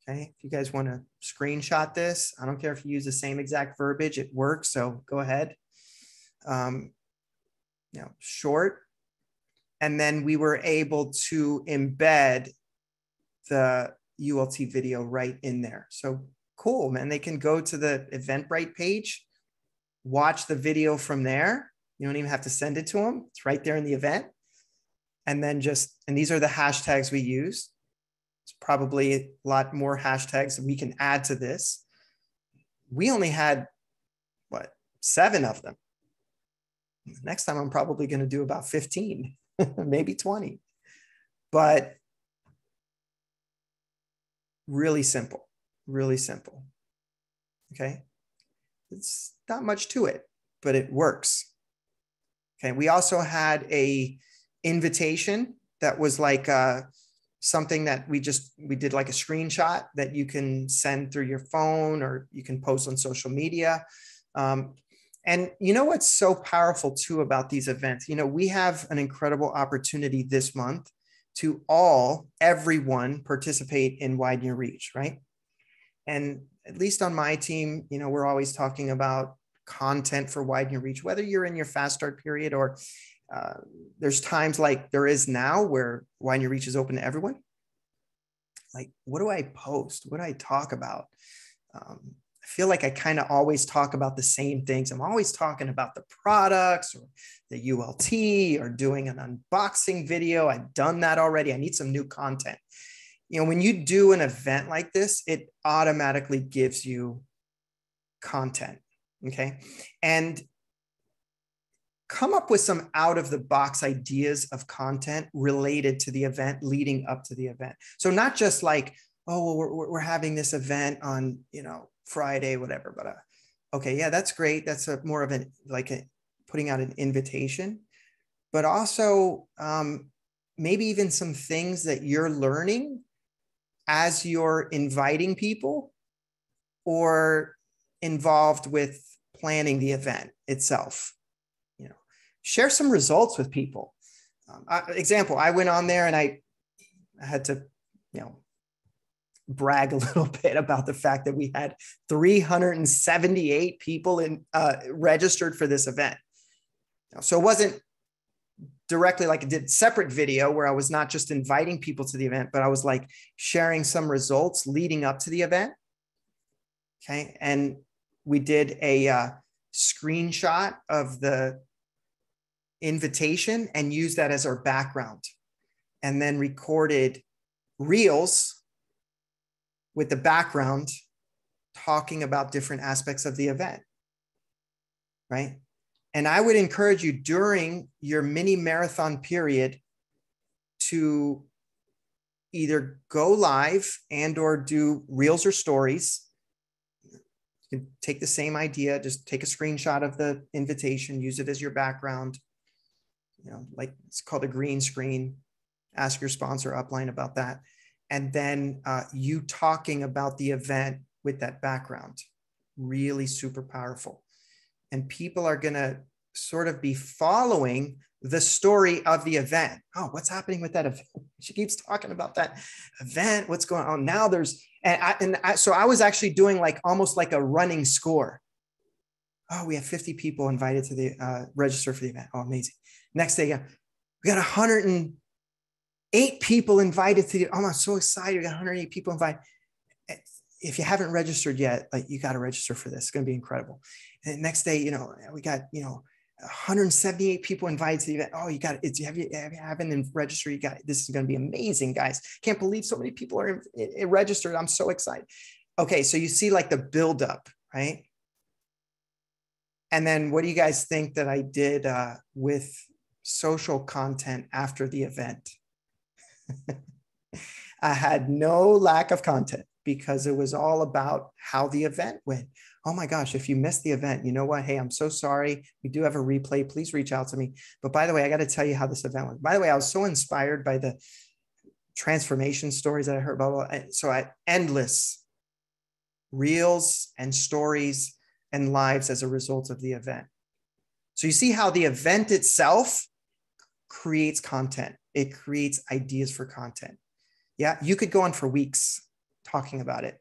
Okay, if you guys want to screenshot this, I don't care if you use the same exact verbiage, it works, so go ahead. Short. And then we were able to embed the ULT video right in there. So cool, man. They can go to the Eventbrite page, watch the video from there. You don't even have to send it to them. It's right there in the event. And then and these are the hashtags we use. It's probably a lot more hashtags that we can add to this. We only had, 7 of them. Next time I'm probably going to do about 15, maybe 20. But really simple, really simple. Okay. It's not much to it, but it works. Okay. We also had a invitation that was like something that we did like a screenshot that you can send through your phone or you can post on social media. And you know what's so powerful too about these events? You know, we have an incredible opportunity this month to everyone participate in Widen Your Reach, right? And at least on my team, you know, we're always talking about content for Widen Your Reach, whether you're in your fast start period or there's times like there is now where Widen Your Reach is open to everyone. Like, what do I post? What do I talk about? I feel like I kind of always talk about the same things. I'm always talking about the products or the ULT or doing an unboxing video. I've done that already. I need some new content. You know, when you do an event like this, it automatically gives you content. Okay. And come up with some out of the box ideas of content related to the event leading up to the event. So not just like, oh, well, we're having this event on, you know, Friday, whatever, but okay, yeah, that's great. That's more of putting out an invitation, but also maybe even some things that you're learning as you're inviting people or involved with planning the event itself. You know, share some results with people. Example, I went on there and I had to, you know, brag a little bit about the fact that we had 378 people registered for this event. So it wasn't directly like I did separate video where I was not just inviting people to the event, but I was like sharing some results leading up to the event. Okay. And we did a screenshot of the invitation and used that as our background, and then recorded reels with the background talking about different aspects of the event, right? And I would encourage you during your mini marathon period to either go live and or do reels or stories. You can take the same idea, just take a screenshot of the invitation, use it as your background. You know, like it's called a green screen. Ask your sponsor upline about that. And then you talking about the event with that background, really super powerful. And people are going to sort of be following the story of the event. Oh, what's happening with that event? She keeps talking about that event. What's going on now? So I was actually doing like almost like a running score. Oh, we have 50 people invited to the register for the event. Oh, amazing. Next day, yeah, we got 108 people invited to the, oh, I'm so excited. We got 108 people invited. If you haven't registered yet, like you got to register for this. It's going to be incredible. And the next day, you know, we got, you know, 178 people invited to the event. Oh, you got it. Have you haven't registered? You got it. This is going to be amazing, guys. Can't believe so many people are registered. I'm so excited. Okay. So you see like the buildup, right? And then what do you guys think that I did with social content after the event? I had no lack of content because it was all about how the event went. Oh my gosh, if you missed the event, you know what? Hey, I'm so sorry. We do have a replay. Please reach out to me. But by the way, I got to tell you how this event went. By the way, I was so inspired by the transformation stories that I heard, blah, blah, blah. So I endless reels and stories and lives as a result of the event. So you see how the event itself creates content. It creates ideas for content. Yeah, you could go on for weeks talking about it.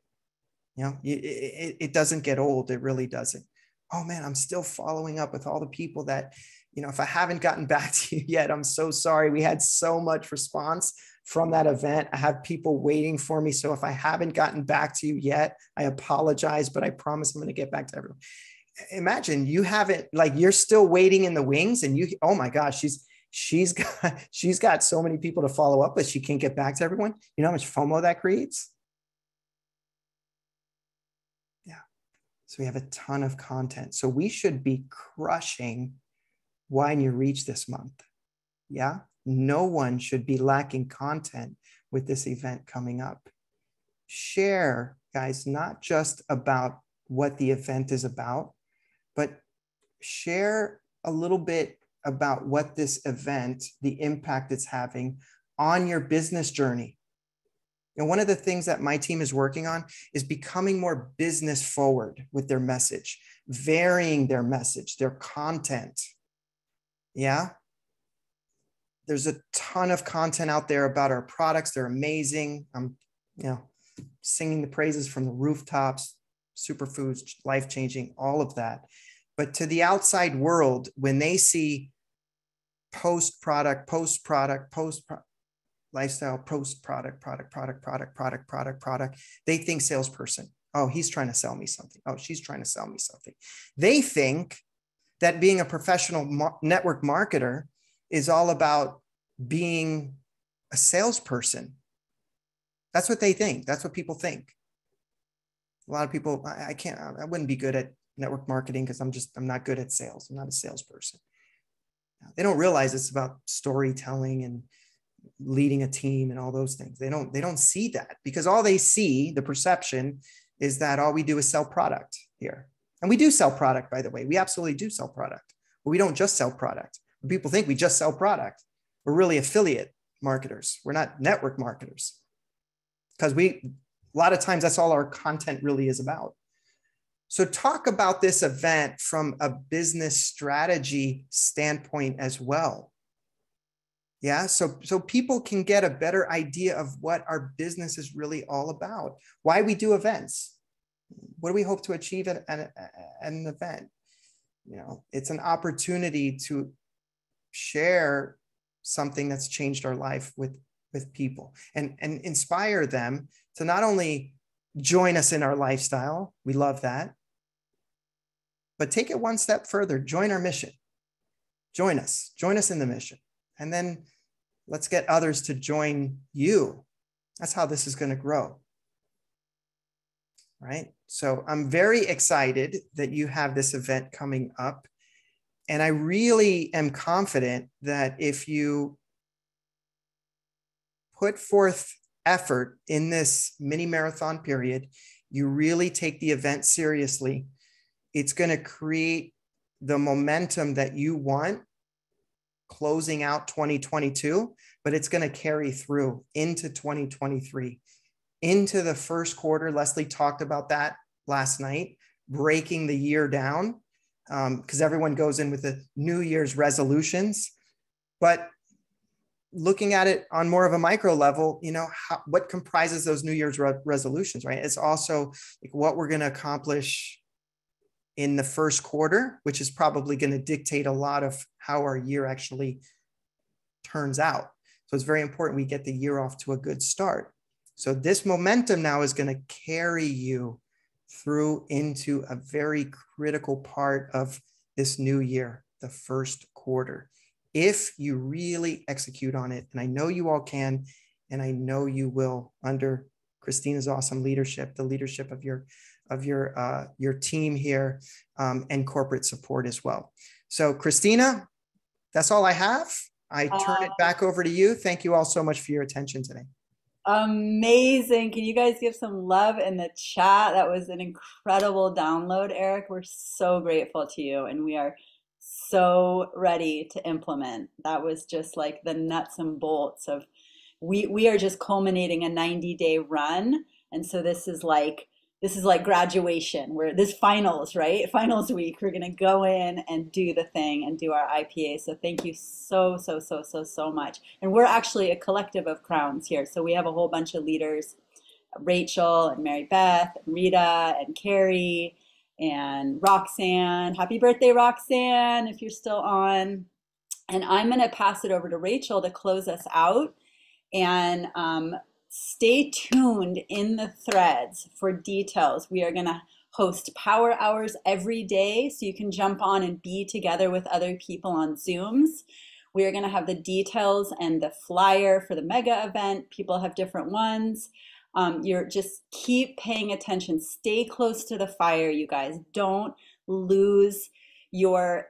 You know, it doesn't get old. It really doesn't. oh man, I'm still following up with all the people that, if I haven't gotten back to you yet, I'm so sorry. We had so much response from that event. I have people waiting for me. So if I haven't gotten back to you yet, I apologize, but I promise I'm going to get back to everyone. Imagine you haven't, like, you're still waiting in the wings, and oh my gosh, she's got so many people to follow up with. She can't get back to everyone. You know how much FOMO that creates? Yeah. So we have a ton of content. So we should be crushing Widen Your Reach this month. Yeah. No one should be lacking content with this event coming up. Share, guys, not just about what the event is about, but share a little bit about what this event, the impact it's having on your business journey. And one of the things that my team is working on is becoming more business forward with their message, varying their message, their content. Yeah. There's a ton of content out there about our products. They're amazing. I'm, singing the praises from the rooftops, superfoods, life-changing, all of that. But to the outside world, when they see post-product, lifestyle, product, they think salesperson. Oh, he's trying to sell me something. Oh, she's trying to sell me something. They think that being a professional network marketer is all about being a salesperson. That's what they think. That's what people think. A lot of people, I wouldn't be good at network marketing because I'm not good at sales. I'm not a salesperson. They don't realize it's about storytelling and leading a team and all those things. They don't see that, because all they see, the perception, is that all we do is sell product here. And we do sell product, by the way. We absolutely do sell product, but we don't just sell product. People think we just sell product. We're really affiliate marketers. We're not network marketers, because a lot of times that's all our content really is about. So talk about this event from a business strategy standpoint as well. Yeah, so people can get a better idea of what our business is really all about, why we do events, what do we hope to achieve at an event. It's an opportunity to share something that's changed our life with people and inspire them to not only join us in our lifestyle, we love that, but take it one step further, join our mission, join us in the mission. And then let's get others to join you. That's how this is going to grow. Right? So I'm very excited that you have this event coming up. And I really am confident that if you put forth effort in this mini marathon period, you really take the event seriously, it's going to create the momentum that you want closing out 2022, but it's going to carry through into 2023, into the first quarter. Leslie talked about that last night, breaking the year down, because everyone goes in with the New Year's resolutions, but looking at it on more of a micro level, what comprises those New Year's resolutions, right? It's also like what we're going to accomplish in the first quarter, which is probably going to dictate a lot of how our year actually turns out. So it's very important we get the year off to a good start. So this momentum now is going to carry you through into a very critical part of this new year, the first quarter, if you really execute on it. And I know you all can, and I know you will, under Christina's awesome leadership, the leadership of your team here, and corporate support as well. So Christina, that's all I have. I turn it back over to you. Thank you all so much for your attention today. Amazing. Can you guys give some love in the chat? That was an incredible download, Eric. We're so grateful to you, and we are so ready to implement. That was just like the nuts and bolts of, we are just culminating a 90-day run. And so this is like graduation, where this finals, right? Finals week, we're going to go in and do the thing and do our IPA. So thank you so much. And we're actually a collective of crowns here. So we have a whole bunch of leaders, Rachel and Mary Beth, and Rita and Carrie and Roxanne. Happy birthday, Roxanne, if you're still on. And I'm going to pass it over to Rachel to close us out. And stay tuned in the threads for details. We are going to host power hours every day, so you can jump on and be together with other people on Zooms. We are going to have the details and the flyer for the mega event. People have different ones. You're just keep paying attention. Stay close to the fire, you guys. Don't lose your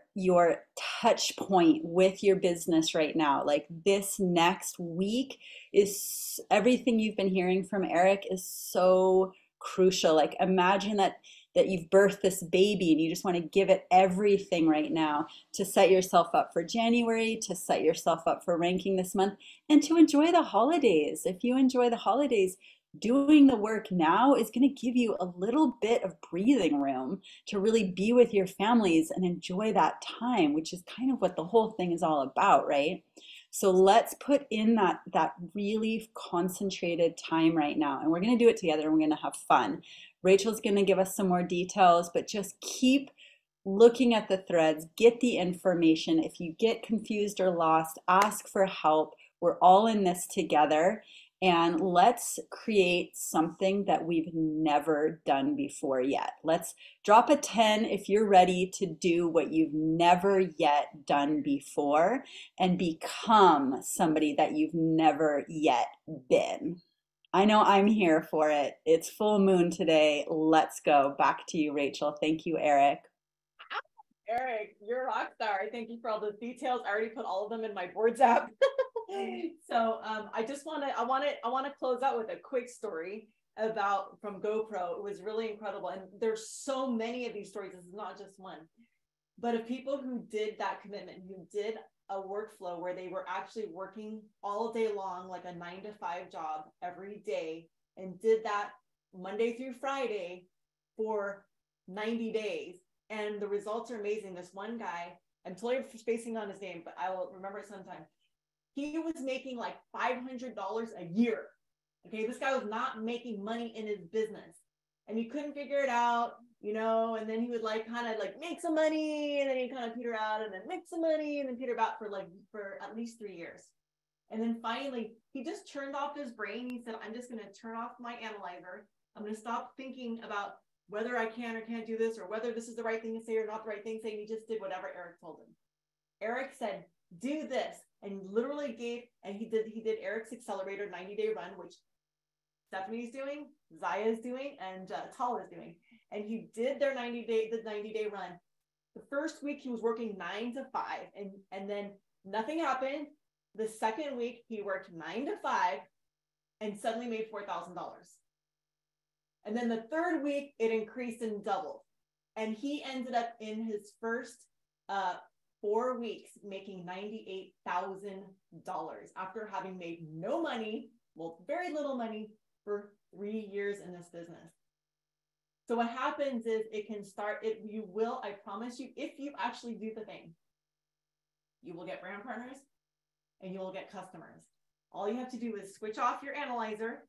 touch point with your business right now. Like this next week is everything you've been hearing from Eric is so crucial. Like imagine that you've birthed this baby and you just want to give it everything right now to set yourself up for January, to set yourself up for ranking this month, and to enjoy the holidays. If you enjoy the holidays, doing the work now is going to give you a little bit of breathing room to really be with your families and enjoy that time, which is kind of what the whole thing is all about, right? So let's put in that really concentrated time right now, and we're going to do it together and we're going to have fun. Rachel's going to give us some more details, but just keep looking at the threads, get the information. If you get confused or lost, ask for help. We're all in this together. And let's create something that we've never done before yet. Let's drop a 10 if you're ready to do what you've never yet done before and become somebody that you've never yet been. I know I'm here for it. It's full moon today. Let's go. Back to you, Rachel. Thank you, Eric. Eric, you're a rock star. Thank you for all the details. I already put all of them in my boards app. So I want to close out with a quick story from GoPro. It was really incredible, and there's so many of these stories. This is not just one, but of people who did that commitment, who did a workflow where they were actually working all day long, like a 9-to-5 job every day, and did that Monday through Friday for 90 days. And the results are amazing. This one guy, I'm totally spacing on his name, but I will remember it sometime. He was making like $500 a year. Okay, this guy was not making money in his business, and he couldn't figure it out, and then he would kind of make some money, and then he'd kind of peter out, and then make some money, and then peter out for at least 3 years. And then finally, he just turned off his brain. He said, I'm just going to turn off my analyzer. I'm going to stop thinking about whether I can or can't do this, or whether this is the right thing to say or not the right thing to say. And he just did whatever Eric told him. Eric said, do this. And literally he did Eric's Accelerator 90-day run, which Stephanie's doing, Zaya is doing, and Tal is doing. And he did their 90-day run. The first week he was working 9 to 5, and then nothing happened. The second week he worked 9 to 5 and suddenly made $4,000. And then the third week it increased and doubled. And he ended up in his first 4 weeks making $98,000 after having made no money, very little money, for 3 years in this business. So what happens is it can start, I promise you, if you actually do the thing, you will get brand partners and you will get customers. All you have to do is switch off your analyzer,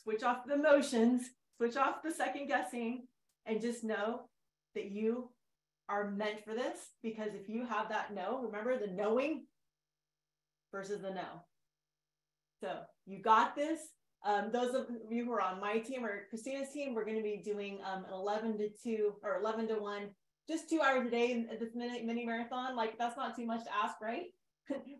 switch off the emotions, switch off the second guessing, and just know that you are meant for this. Because if you have that no, remember the knowing versus the no. So you got this. Those of you who are on my team or Christina's team, we're going to be doing an 11 to 2 or 11 to 1, just 2 hours a day in this mini marathon. That's not too much to ask, right?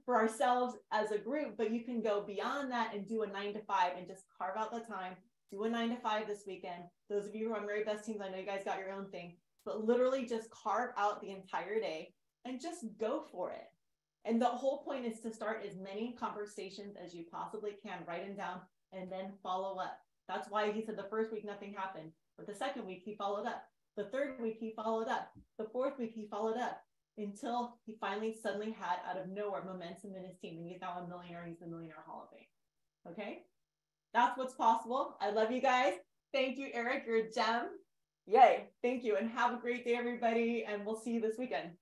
For ourselves as a group, but you can go beyond that and do a 9 to 5 and just carve out the time. Do a 9 to 5 this weekend. Those of you who are on Very Best Teams, I know you guys got your own thing, but literally just carve out the entire day and just go for it. And the whole point is to start as many conversations as you possibly can, write them down, and then follow up. That's why he said the first week nothing happened, but the second week he followed up. The third week he followed up. The fourth week he followed up until he finally suddenly had, out of nowhere, momentum in his team. And he's now a millionaire. He's the Millionaire Hall of Fame. Okay? That's what's possible. I love you guys. Thank you, Eric. You're a gem. Yay. Thank you. And have a great day, everybody. And we'll see you this weekend.